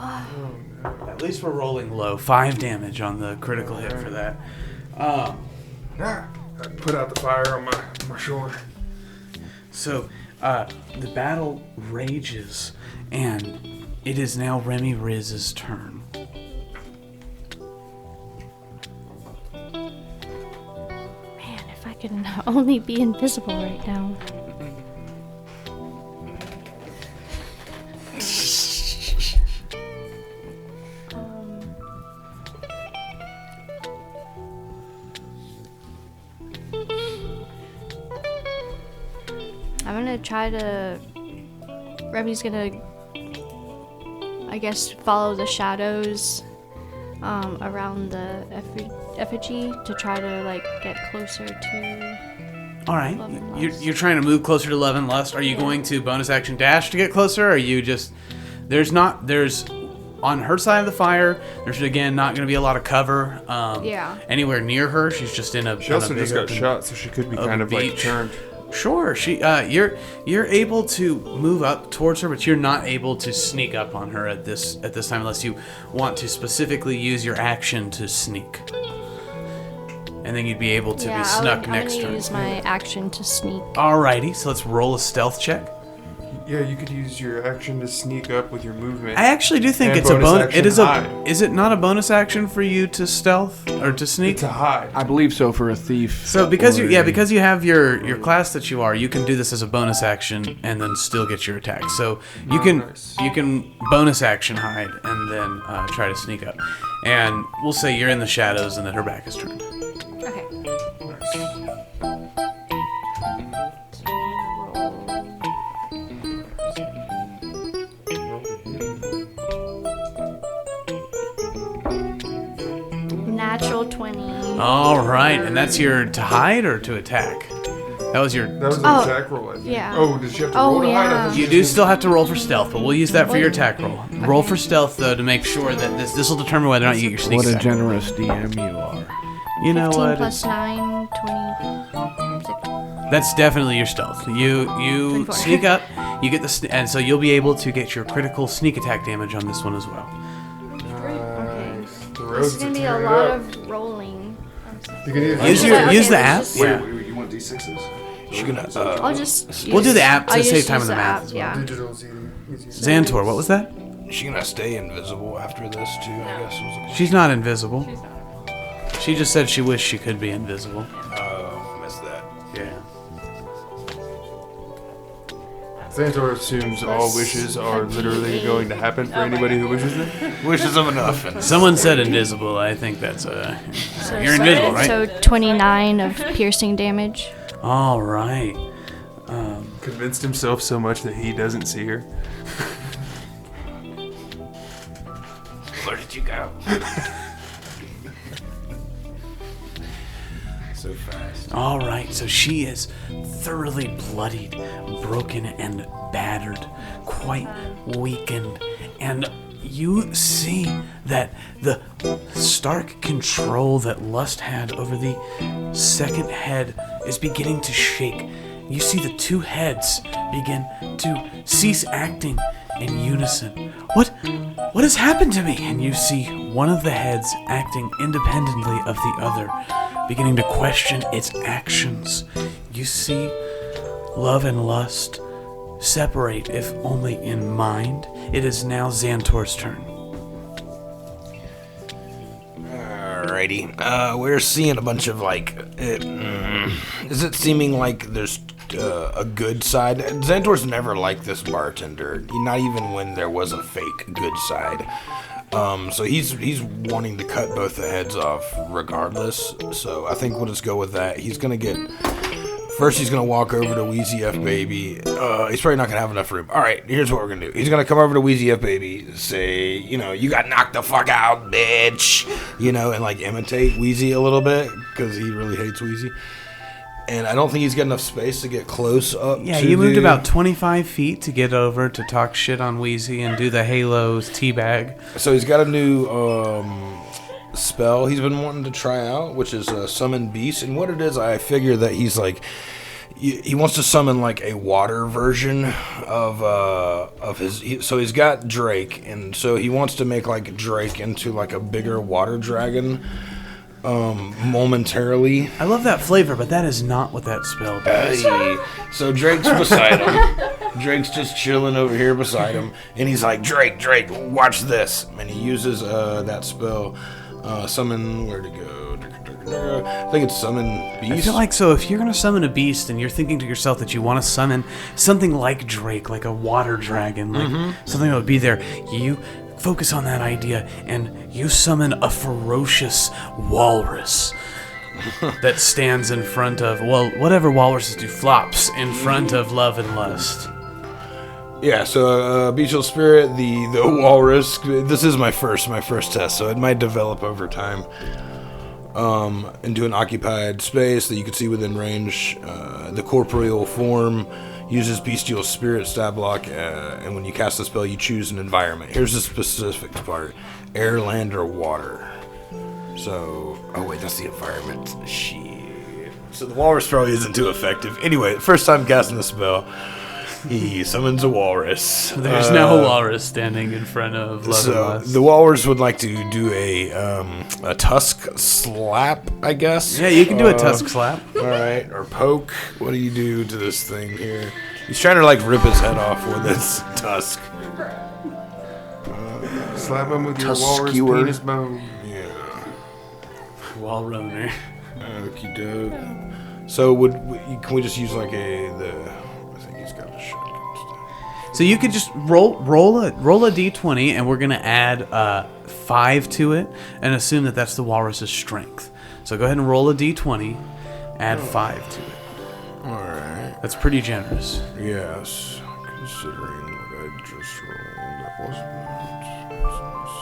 At least we're rolling low. 5 damage on the critical hit for that. I put out the fire on my shoulder. So, the battle rages, and it is now Remy Riz's turn. Man, if I could only be invisible right now. I'm gonna try to... Remy's gonna, I guess, follow the shadows around the effigy to try to, like, get closer to... All right. Love and Lust. You're trying to move closer to Love and Lust. Are you going to bonus action dash to get closer? Or are you just... There's on her side of the fire, there's again not going to be a lot of cover anywhere near her. She's just in a... She also just got shot, so she could be kind of like turned. Sure, you're able to move up towards her, but you're not able to sneak up on her at this time unless you want to specifically use your action to sneak. And then you'd be able to be snuck next I'm turn. gonna use my action to sneak. Alrighty, so let's roll a stealth check. Yeah, you could use your action to sneak up with your movement. I actually do think And it's a bonus. action It is hide. Is it not a bonus action for you to stealth or to sneak? To hide. I believe so for a thief. So because you have your class that you are, you can do this as a bonus action and then still get your attack. So you can bonus action hide and then try to sneak up. And we'll say you're in the shadows and that her back is turned. Okay. Natural 20. All right, and that's your to hide or to attack? That was your... That was an attack roll, I think. Yeah. Oh, did you have to roll to hide? I thought You do still have to roll for stealth, but we'll use that for your attack roll. Roll for stealth, though, to make sure that this will determine whether or not you get your sneak What a attack. generous DM you are. You know 15 what? plus 9, 26. That's definitely your stealth. You 24. sneak up, you get and so you'll be able to get your critical sneak attack damage on this one as well. Okay. The This roads is gonna be a tearing lot up. of rolling. You can either Use Okay, use the let's app. just- Yeah. Wait, you want D6s? She's gonna. I'll just. We'll do the app to I'll save just time use in the math app, as well. Yeah. digital's easy. Xantor, what was that? She's gonna stay invisible after this too. I guess was She's not invisible. She just said she wished she could be invisible. Oh, missed that. Yeah. Xantor assumes all wishes are literally going to happen for anybody who wishes them. Wishes of enough. And Someone said invisible. I think that's you're invisible, right? So 29 of piercing damage. All right. Convinced himself so much that he doesn't see her. where did you go? So fast. All right, so she is thoroughly bloodied, broken, and battered, quite weakened, and you see that the stark control that Lust had over the second head is beginning to shake. You see the two heads begin to cease acting in unison. What has happened to me? And you see one of the heads acting independently of the other, beginning to question its actions. You see Love and Lust separate, if only in mind. It is now Xantor's turn. Alrighty. We're seeing a bunch of is it seeming like there's a good side? Xantor's never liked this bartender, not even when there was a fake good side. So he's wanting to cut both the heads off regardless. So I think we'll just go with that. He's gonna walk over to Wheezy F Baby. He's probably not gonna have enough room. Alright, here's what we're gonna do. He's gonna come over to Wheezy F Baby, say, you got knocked the fuck out, bitch. And imitate Wheezy a little bit, because he really hates Wheezy. And I don't think he's got enough space to get close up. Yeah, you moved about 25 feet to get over to talk shit on Wheezy and do the Halo's teabag. So he's got a new spell he's been wanting to try out, which is Summon Beast. And what it is, I figure that he's he wants to summon a water version of his. So he's got Drake, and so he wants to make Drake into a bigger water dragon. Momentarily. I love that flavor, but that is not what that spell does. So Drake's beside him. Drake's just chilling over here beside him, and he's like, Drake, watch this. And he uses that spell, summon, where'd it go? I think it's summon beast. I feel like, so if you're going to summon a beast and you're thinking to yourself that you want to summon something like Drake, like a water dragon, something that would be there, you focus on that idea and you summon a ferocious walrus that stands in front of, whatever walruses do, flops in front of love and lust. Yeah, so Bestial Spirit, the walrus, this is my first test, so it might develop over time. Into an occupied space that you can see within range. The corporeal form uses Bestial Spirit stat block, and when you cast the spell, you choose an environment. Here's the specific part: air, land, or water. So, that's the environment. Shit. So the walrus probably isn't too effective. Anyway, first time casting the spell, he summons a walrus. There's now a walrus standing in front of love and lust. The walrus would like to do a tusk slap, I guess. Yeah, you can do a tusk slap. All right, or poke. What do you do to this thing here? He's trying to rip his head off with this tusk. Slap him with your Tusk walrus skewer. penis bone. Yeah. Wall runner. Okie doke. So can we just use I think he's got a shotgun stuff. So you could just roll a d20, and we're gonna add 5 to it, and assume that that's the walrus's strength. So go ahead and roll a d20, add 5 to it. All right. That's pretty generous. Yes, considering what I just rolled, that wasn't.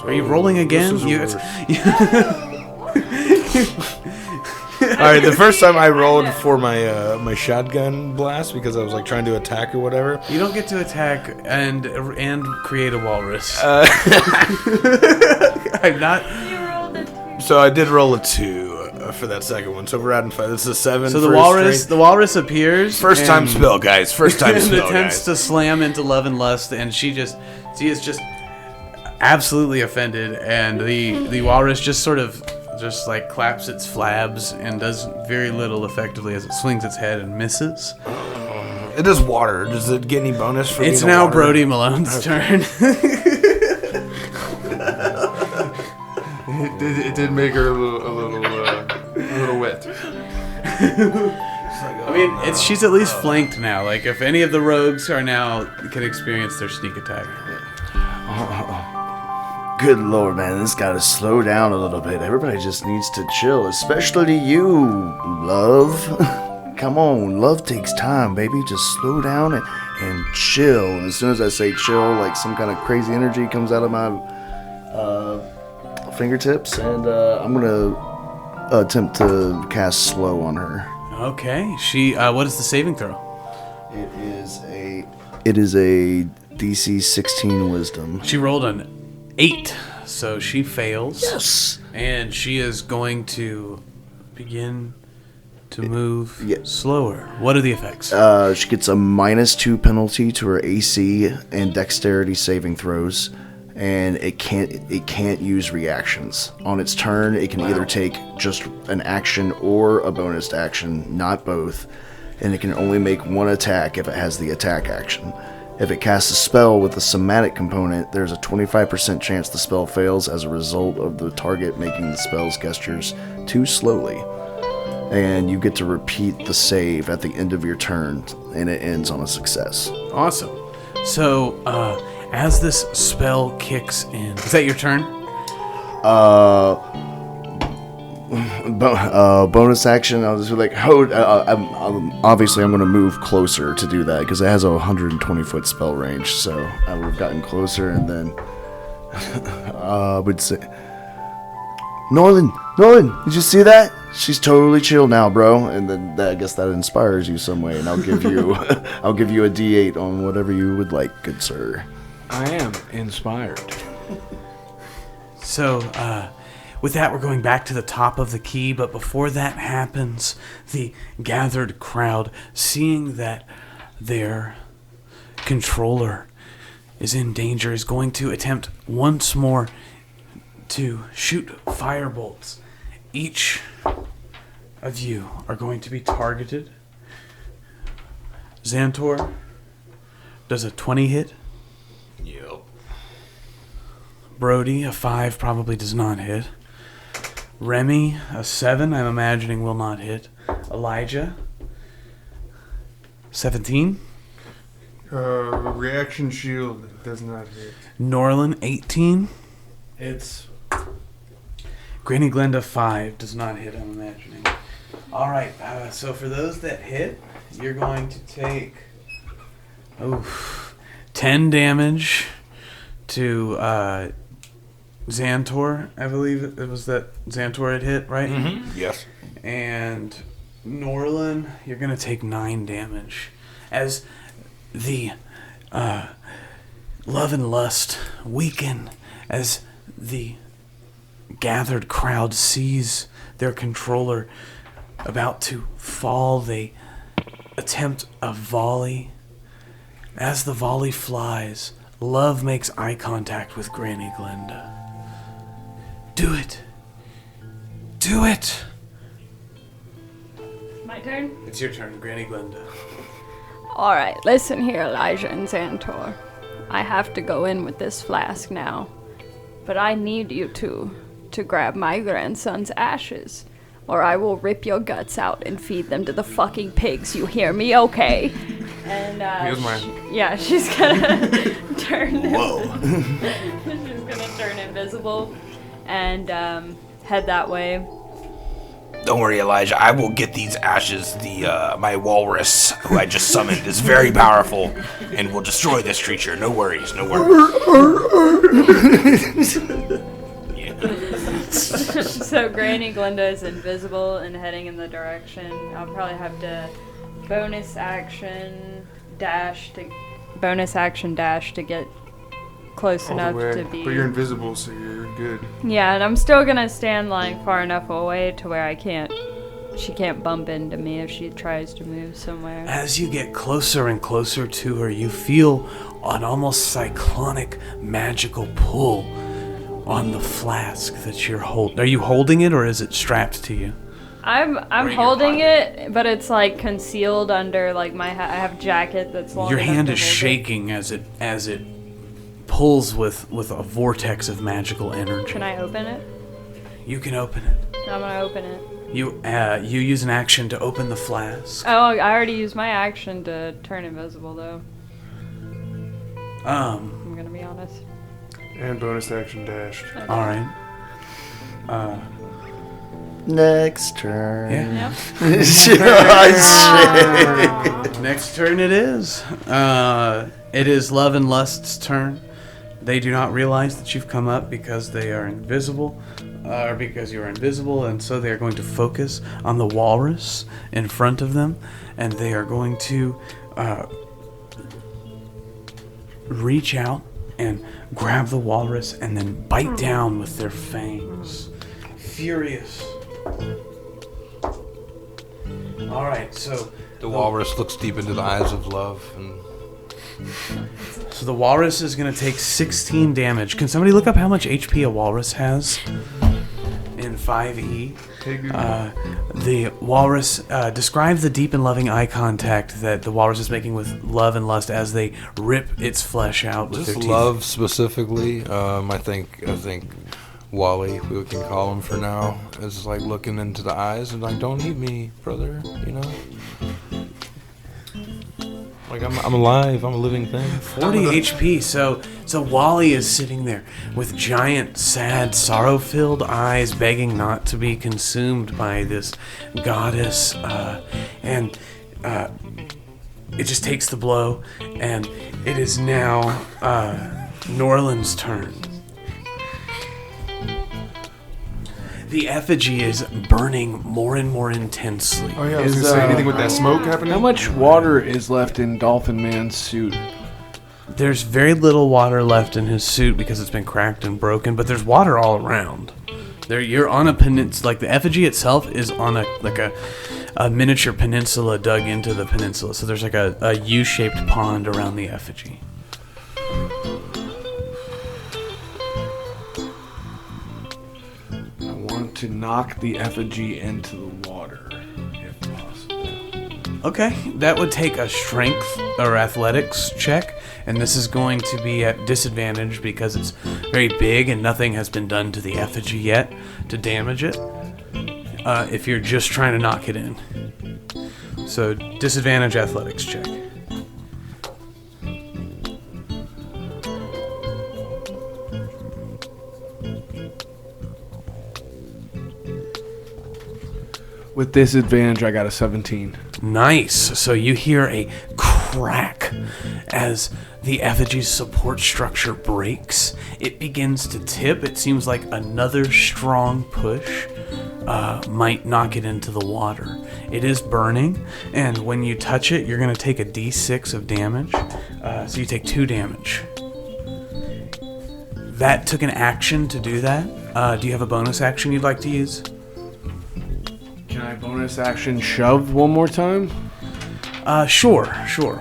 So Are you rolling again? this is worse. All right, the first time I rolled for my shotgun blast because I was trying to attack or whatever. You don't get to attack and create a walrus. I'm not. You rolled a 2. So I did roll a 2 for that second one. So we're adding 5. This is a 7. So for the walrus appears. First time and- spell, guys. First time and spell, attempts guys. to slam into love and lust, and she is just absolutely offended, and the walrus just sort of claps its flabs and does very little effectively as it swings its head and misses. It is water. Does it get any bonus for It's being a now water? Brody Malone's turn. It did make her a little wet. I mean, she's at least flanked now. If any of the rogues can experience their sneak attack. Good lord, man, this gotta slow down a little bit. Everybody just needs to chill, especially you, love. Come on, love takes time, baby. Just slow down and chill. And as soon as I say chill, some kind of crazy energy comes out of my fingertips, and I'm gonna attempt to cast slow on her. Okay, she. What is the saving throw? It is a DC 16 Wisdom. She rolled an 8, so she fails. Yes. And she is going to begin to move slower. What are the effects? She gets a -2 penalty to her AC and dexterity saving throws, and it can't use reactions. On its turn, it can either take just an action or a bonus action, not both. and it can only make one attack if it has the attack action. If it casts a spell with a somatic component, there's a 25% chance the spell fails as a result of the target making the spell's gestures too slowly. And you get to repeat the save at the end of your turn, and it ends on a success. Awesome. So, as this spell kicks in, is that your turn? Bonus action, I'll just be like, obviously I'm going to move closer to do that, because it has a 120-foot spell range, so I would have gotten closer, and then I would say, Nolan, did you see that? She's totally chill now, bro. And then I guess that inspires you some way, and I'll give you I'll give you a D8 on whatever you would like, good sir. I am inspired. So, with that, we're going back to the top of the key, but before that happens, the gathered crowd, seeing that their controller is in danger, is going to attempt once more to shoot firebolts. Each of you are going to be targeted. Xantor, does a 20 hit? Yep. Brody, a 5 probably does not hit. Remy, a 7, I'm imagining will not hit. Elijah, 17. Reaction shield does not hit. Norlin, 18. It's Granny Glenda, 5, does not hit, I'm imagining. Alright, so for those that hit, you're going to take 10 damage to Xantor, I believe it was that Xantor had hit, right? Mm-hmm. Yes. And Norlin, you're going to take 9 damage. As the love and lust weaken, as the gathered crowd sees their controller about to fall, they attempt a volley. As the volley flies, Love makes eye contact with Granny Glenda. Do it! Do it! My turn? It's your turn, Granny Glenda. Alright, listen here, Elijah and Xantor. I have to go in with this flask now. But I need you two to grab my grandson's ashes, or I will rip your guts out and feed them to the fucking pigs, you hear me? Okay. And, Here's mine. she's gonna turn... Whoa. She's gonna turn invisible and, head that way. Don't worry, Elijah. I will get these ashes. My walrus, who I just summoned, is very powerful and will destroy this creature. No worries, no worries. So Granny Glenda is invisible and heading in the direction. I'll probably have to bonus action dash to get close All the enough way. to be. But you're invisible, so you're good. Yeah, and I'm still gonna stand like far enough away to where she can't bump into me if she tries to move somewhere. As you get closer and closer to her, you feel an almost cyclonic magical pull on the flask that you're holding. Are you holding it, or is it strapped to you? I'm in your holding pocket? it, but it's like concealed under like my I have a jacket that's long. Your enough hand to is hold it. shaking as it pulls with a vortex of magical energy. Can I open it? You can open it. I'm gonna open it. You use an action to open the flask. Oh, I already used my action to turn invisible, though. I'm gonna be honest. And bonus action dash. Okay. All right. Next turn. Yeah. Oh, shit. Next turn it is. It is Love and Lust's turn. They do not realize that you've come up because they are invisible, or because you are invisible, and so they are going to focus on the walrus in front of them, and they are going to reach out and grab the walrus and then bite down with their fangs. Furious. Alright, so The walrus looks deep into the eyes of love and... So the walrus is going to take 16 damage. Can somebody look up how much HP a walrus has in 5e? Hey, Google. The walrus describes the deep and loving eye contact that the walrus is making with love and lust as they rip its flesh out with Just their teeth. love specifically. I think Wally, we can call him for now, is like looking into the eyes and like, don't eat me, brother. You know. Like I'm alive. I'm a living thing. 40 HP. So Wally is sitting there with giant, sad, sorrow-filled eyes, begging not to be consumed by this goddess, and it just takes the blow, and it is now Norland's turn. The effigy is burning more and more intensely. Oh yeah, I was gonna say anything with that smoke happening. How much water is left in Dolphin Man's suit? There's very little water left in his suit because it's been cracked and broken, but there's water all around. You're on a peninsula. Like the effigy itself is on a miniature peninsula dug into the peninsula. So there's like a U-shaped pond around the effigy. To knock the effigy into the water, if possible. Okay, that would take a strength or athletics check, and this is going to be at disadvantage because it's very big and nothing has been done to the effigy yet to damage it. If you're just trying to knock it in. So, disadvantage athletics check. With disadvantage, I got a 17. Nice. So you hear a crack as the effigy's support structure breaks. It begins to tip. It seems like another strong push might knock it into the water. It is burning, and when you touch it, you're going to take a d6 of damage. So you take 2 damage. That took an action to do that. Do you have a bonus action you'd like to use? Can I bonus action shove one more time? Sure.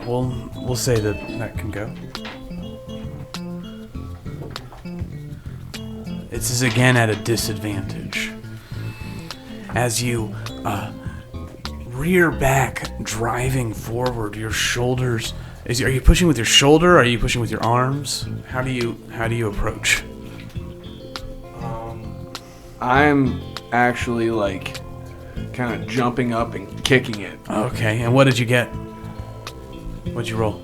We'll say that can go. This is again at a disadvantage. As you rear back, driving forward, your shoulders. Are you pushing with your shoulder? Or are you pushing with your arms? How do you approach? I'm actually like kind of jumping up and kicking it. Okay, and what did you get? What'd you roll?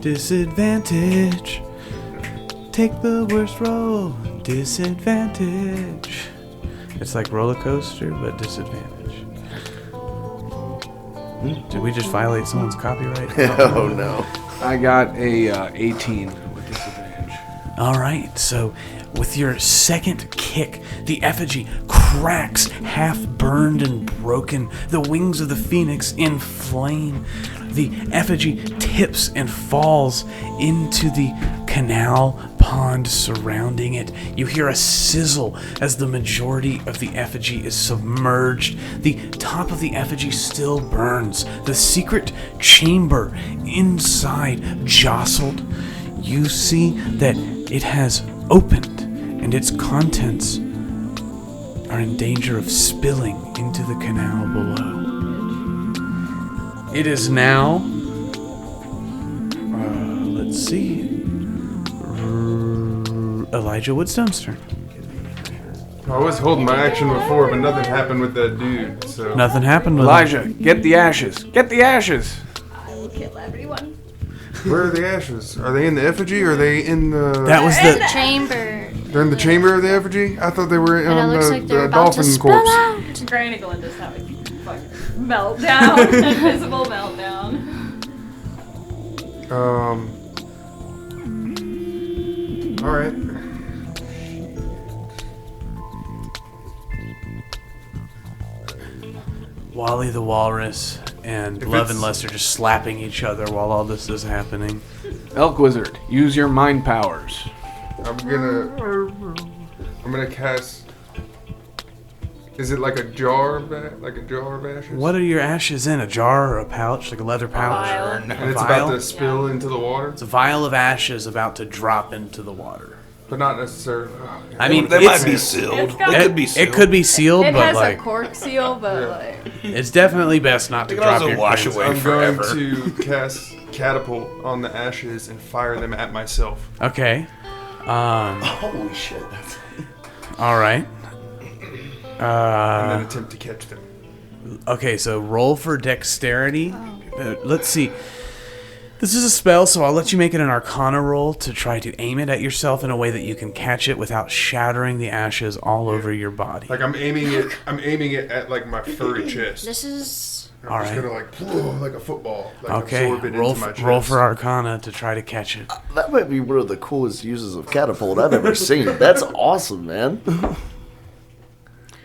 Disadvantage. Take the worst roll. Disadvantage. It's like roller coaster, but disadvantage. Did we just violate someone's copyright? Oh no. I got a 18 with disadvantage. All right, so with your second kick, the effigy cracks, half burned and broken, the wings of the phoenix in flame. The effigy tips and falls into the canal pond surrounding it. You hear a sizzle as the majority of the effigy is submerged. The top of the effigy still burns. The secret chamber inside jostled. You see that it has opened, and its contents are in danger of spilling into the canal below. It is now, let's see, Elijah Woodstone's turn. I was holding my action before, but nothing happened with that dude. So Nothing happened with Elijah, get the ashes. Get the ashes. I will kill everyone. where are the ashes? Are they in the effigy or are they in the... That was the Chamber. They're in the chamber of the effigy? I thought they were And it on looks like they're the about to dolphin spill corpse. out. Granny Glinda's having a fucking meltdown. Invisible meltdown. Alright. Wally the Walrus and If Love it's- and Lust are just slapping each other while all this is happening. Elk Wizard, use your mind powers. I'm gonna cast... Is it like a jar of ashes? What are your ashes in? A jar or a pouch? Like a leather pouch? And it's vial? about to spill into the water? It's a vial of ashes about to drop into the water. But not necessarily. I mean, They might be sealed. It's got- They could be sealed. It could be sealed, It but has like a cork seal, but like it's definitely best not to It can drop also your wash coins. away. I'm forever. going to cast catapult on the ashes and fire them at myself. Okay. Holy shit. All right. And then attempt to catch them. Okay, so roll for dexterity. Let's see. This is a spell, so I'll let you make it an Arcana roll to try to aim it at yourself in a way that you can catch it without shattering the ashes all over your body. Like I'm aiming it at like my furry chest. This is And I'm just Alright. gonna like a football. Like Okay, absorb it roll into my chest. roll for Arcana to try to catch it. That might be one of the coolest uses of catapult I've ever seen. That's awesome, man.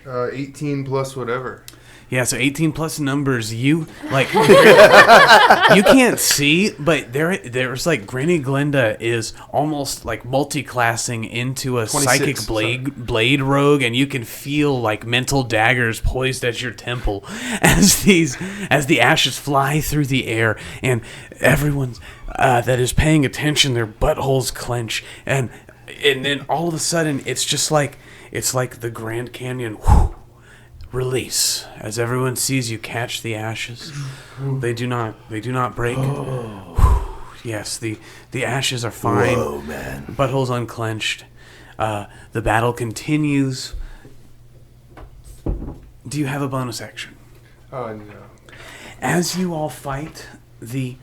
18 plus whatever. Yeah, so 18 plus numbers. You like you can't see, but there's like Granny Glinda is almost like multi-classing into a 26, psychic blade rogue, and you can feel like mental daggers poised at your temple as the ashes fly through the air, and everyone that is paying attention, their buttholes clench, and then all of a sudden it's like the Grand Canyon. Whew, release as everyone sees you catch the ashes. They do not break. Yes, the ashes are fine. Whoa, man. Buttholes unclenched. The battle continues. Do you have a bonus action? Oh no. As you all fight, the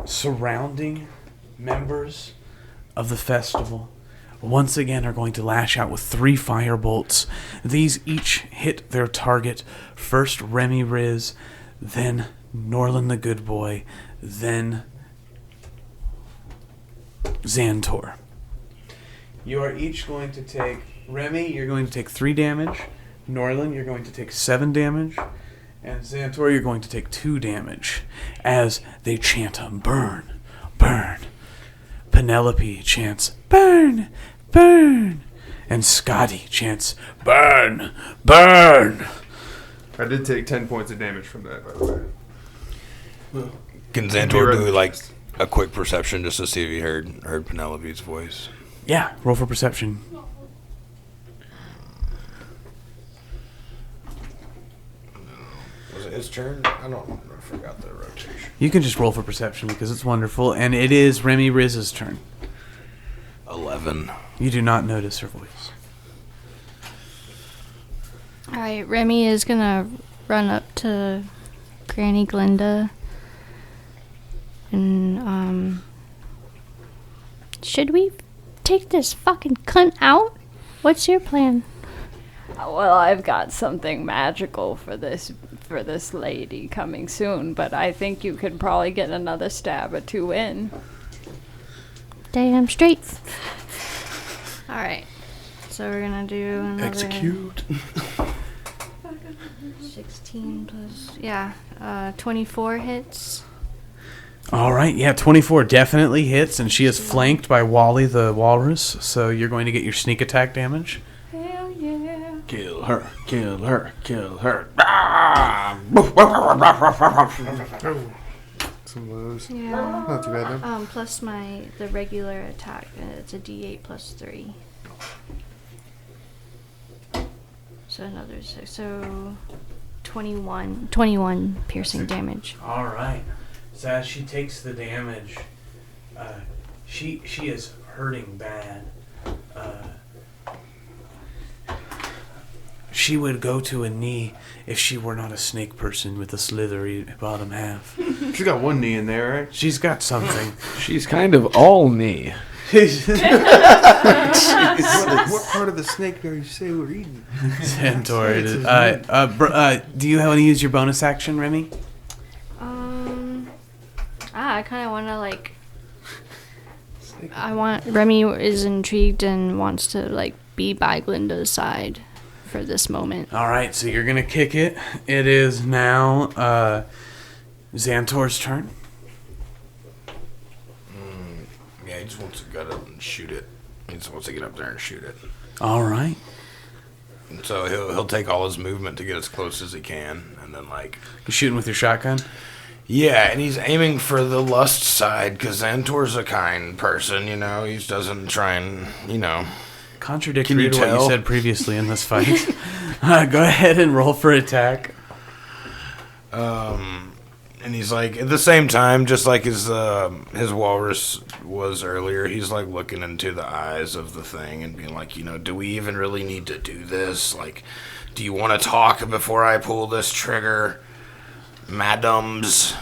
surrounding members of the festival once again are going to lash out with 3 fire bolts. These each hit their target. First Remy Riz, then Norlin the Good Boy, then Xantor. You are each going to take... Remy, you're going to take 3 damage. Norlin, you're going to take 7 damage. And Xantor, you're going to take 2 damage as they chant burn, burn. Penelope chants, burn, burn. And Scotty chants, burn, burn. I did take 10 points of damage from that, by the way. Can Xantor do like a quick perception just to see if he heard Penelope's voice? Yeah, roll for perception. Was it his turn? I forgot the rotation. You can just roll for perception because it's wonderful. And it is Remy Riz's turn. 11. You do not notice her voice. Alright, Remy is gonna run up to Granny Glinda. And, should we take this fucking cunt out? What's your plan? well, I've got something magical for this lady coming soon, but I think you could probably get another stab or 2 in. Damn straight. Alright. So we're gonna do another... Execute. 16 plus... 24 hits. All right, yeah, 24 definitely hits, and she is flanked by Wally the Walrus, so you're going to get your sneak attack damage. Hell yeah. Kill her, kill her, kill her. Some of those. Yeah. Not too bad, though. Plus the regular attack. It's a D8 plus 3. So another 6. So 21 piercing damage. All right. So as she takes the damage, she is hurting bad. She would go to a knee if she were not a snake person with a slithery bottom half. She's got one knee in there, right? She's got something. She's kind of all knee. What part of the snake do you say we're eating? Centaur. Do you want to use your bonus action, Remy? I kind of want to Remy is intrigued and wants to be by Glinda's side for this moment. All right, so you're gonna kick it. It is now Xantor's turn. Yeah, he just wants to get up and shoot it. He just wants to get up there and shoot it. All right. And so he'll take all his movement to get as close as he can, and then You shooting with your shotgun? Yeah, and he's aiming for the lust side because Xantor's a kind person, you know. He doesn't try and, you know. Contradictory to what you said previously in this fight. Go ahead and roll for attack. And he's like, at the same time, just like his walrus was earlier, he's like looking into the eyes of the thing and being like, you know, do we even really need to do this? Like, do you want to talk before I pull this trigger, madams?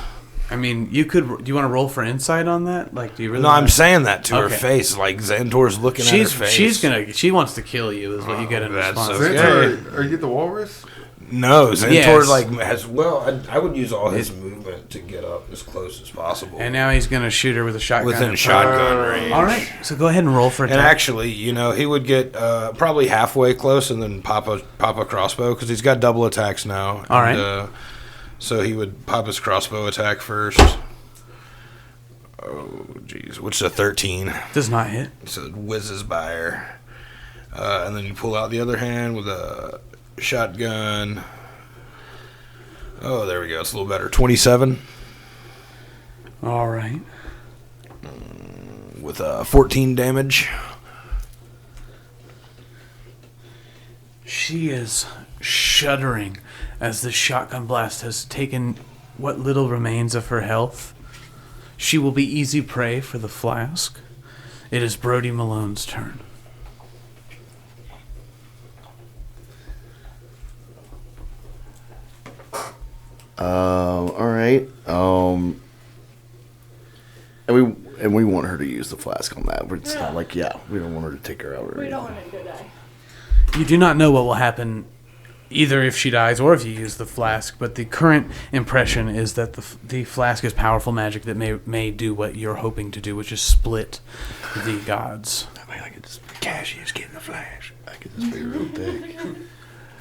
I mean, you could. Do you want to roll for insight on that? Like, do you really? No, I'm saying that to her Okay. face. Like Xantor's looking at her face. She wants to kill you. Is what you get in that's response. okay. Xantor, are you the walrus? No, Xantor Yes. like has. Well, I would use all his movement to get up as close as possible. And now he's gonna shoot her with a shotgun. within shotgun range. All right, so go ahead and roll for attack. And actually, you know, he would get probably halfway close and then pop a crossbow because he's got double attacks now. All right. So he would pop his crossbow attack first. Oh, jeez. Which is a 13. Does not hit. So it whizzes by her. And then you pull out the other hand with a shotgun. Oh, there we go. It's a little better. 27. All right. With 14 damage. She is shuddering as the shotgun blast has taken what little remains of her health. She will be easy prey for the flask. It is Brody Malone's turn. All right. And we want her to use the flask on that. It's not like, we don't want her to take her out. Or We don't anything. want to die. You do not know what will happen either if she dies or if you use the flask, but the current impression is that the flask is powerful magic that may do what you're hoping to do, which is split the gods. I mean, I could just Cassius get in the flash. I could just be real big.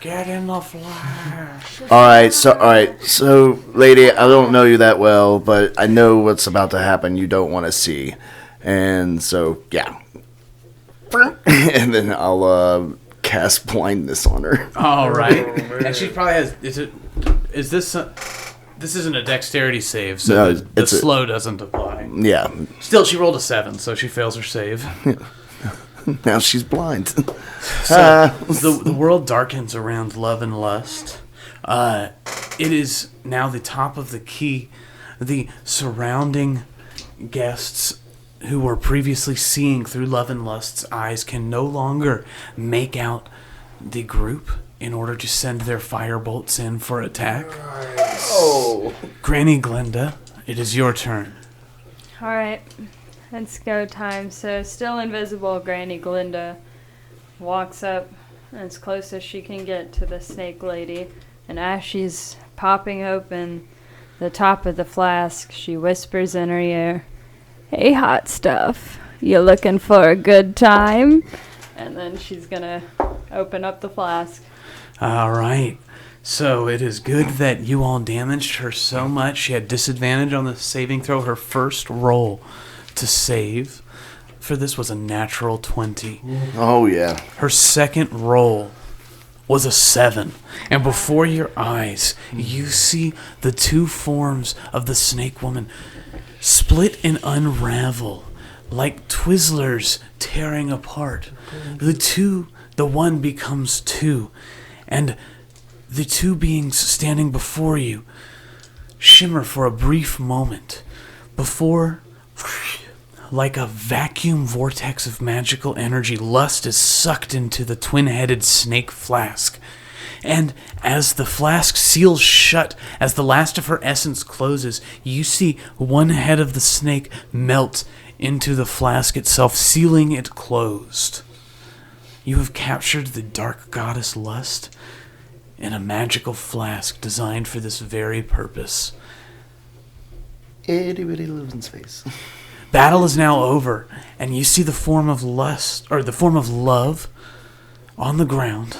Get in the flash. All right, so lady, I don't know you that well, but I know what's about to happen. You don't want to see, and so yeah. And then I'll cast blindness on her. All right, and she probably has. Is this? This isn't a dexterity save, so No, the slow doesn't apply. Yeah. Still, she rolled a 7, so she fails her save. Now she's blind. So the world darkens around love and lust. It is now the top of the key. The surrounding guests who were previously seeing through love and lust's eyes can no longer make out the group in order to send their firebolts in for attack. Oh. Granny Glinda, it is your turn. Alright, it's go time. So, still invisible, Granny Glinda walks up as close as she can get to the snake lady. And as she's popping open the top of the flask, she whispers in her ear, "Hey, hot stuff, you looking for a good time?" And then she's gonna open up the flask. All right. So it is good that you all damaged her so much. She had disadvantage on the saving throw. Her first roll to save for this was a natural 20. Oh, yeah. Her second roll was a 7. And before your eyes, you see the two forms of the snake woman split and unravel like Twizzlers tearing apart. The one becomes two. And the two beings standing before you shimmer for a brief moment before, like a vacuum vortex of magical energy, lust is sucked into the twin-headed snake flask. And as the flask seals shut, as the last of her essence closes, you see one head of the snake melt into the flask itself, sealing it closed. You have captured the dark goddess Lust in a magical flask designed for this very purpose. Itty bitty lives in space. Battle is now over, and you see the form of lust, or the form of love, on the ground.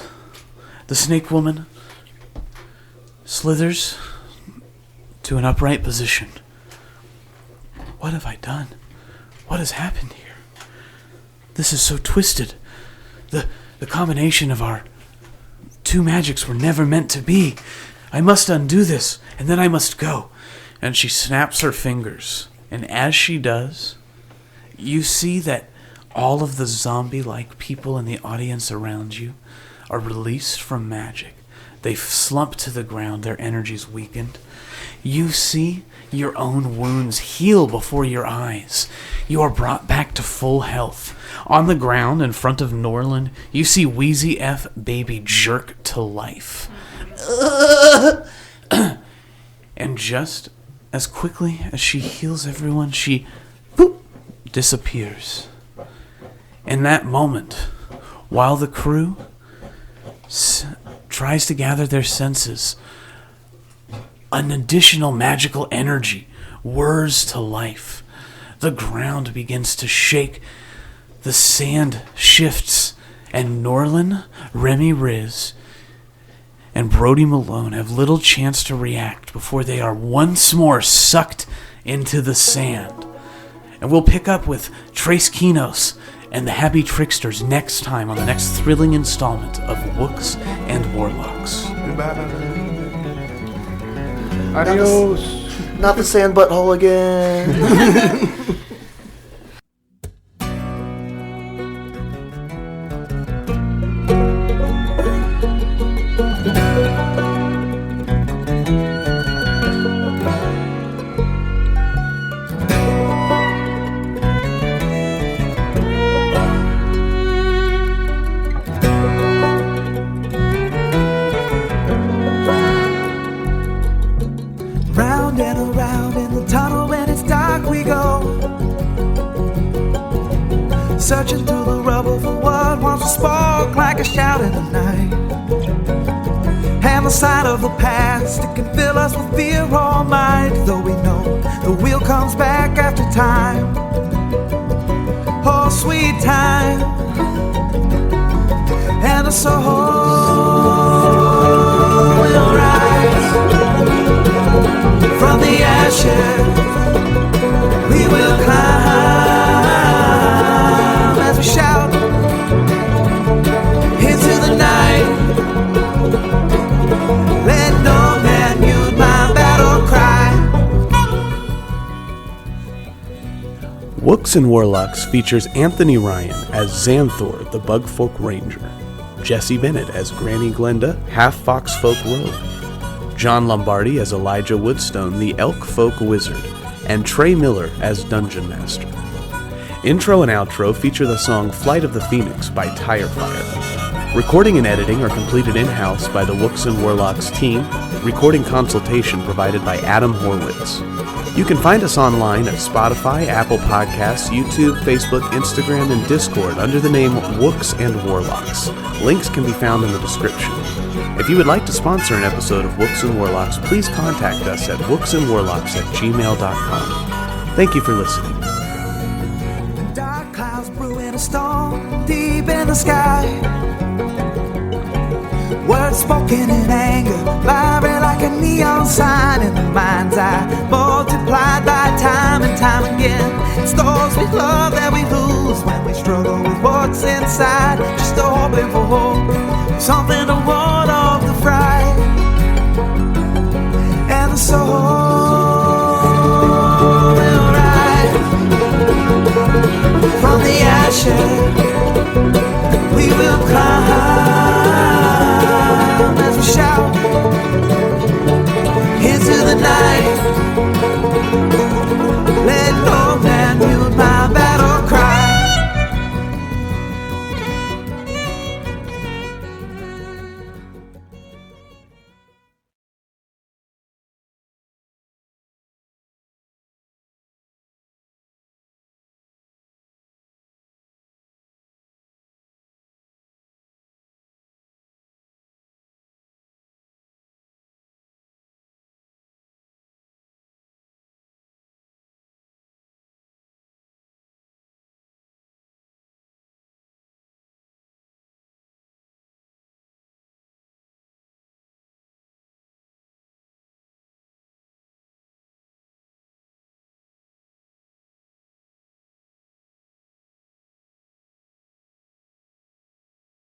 The snake woman slithers to an upright position. What have I done? What has happened here? This is so twisted. The combination of our two magics were never meant to be. I must undo this, and then I must go. and she snaps her fingers. And as she does, you see that all of the zombie-like people in the audience around you are released from magic. They slump to the ground, their energies weakened. You see your own wounds heal before your eyes. You are brought back to full health. On the ground in front of Norland, you see Wheezy F Baby jerk to life. And just as quickly as she heals everyone, she disappears. In that moment, while the crew tries to gather their senses, an additional magical energy whirs to life. The ground begins to shake. The sand shifts. And Norlin, Remy Riz, and Brody Malone have little chance to react before they are once more sucked into the sand. And we'll pick up with Trace Kinos and the Happy Tricksters next time on the next thrilling installment of Wooks and Warlocks. Goodbye. Adios. Not the sand butthole again. Round and around in the tunnel when it's dark we go, searching through the rubble for what once was spark like a shout in the night. And the sight of the past, it can fill us with fear or might, though we know the wheel comes back after time. Oh, sweet time. And the soul will rise from the ashes. We will climb as we shout into the night. Let no man mute my battle cry. Wooks and Warlocks features Anthony Ryan as Xanthor, the Bugfolk Ranger, Jesse Bennett as Granny Glenda, half Foxfolk Rogue, John Lombardi as Elijah Woodstone, the Elk Folk Wizard, and Trey Miller as Dungeon Master. Intro and outro feature the song Flight of the Phoenix by Tirefire. Recording and editing are completed in-house by the Wooks and Warlocks team, recording consultation provided by Adam Horwitz. You can find us online at Spotify, Apple Podcasts, YouTube, Facebook, Instagram, and Discord under the name Wooks and Warlocks. Links can be found in the description. If you would like to sponsor an episode of Wooks and Warlocks, please contact us at wooksandwarlocks@gmail.com. Thank you for listening. Dark clouds brew in a storm deep in the sky. Words spoken in anger, vibrate like a neon sign in the mind's eye, multiplied by time and time again. It's those we love that we lose when we struggle with what's inside, just hoping for hope, something to ward off the fright. And the soul will rise from the ashes.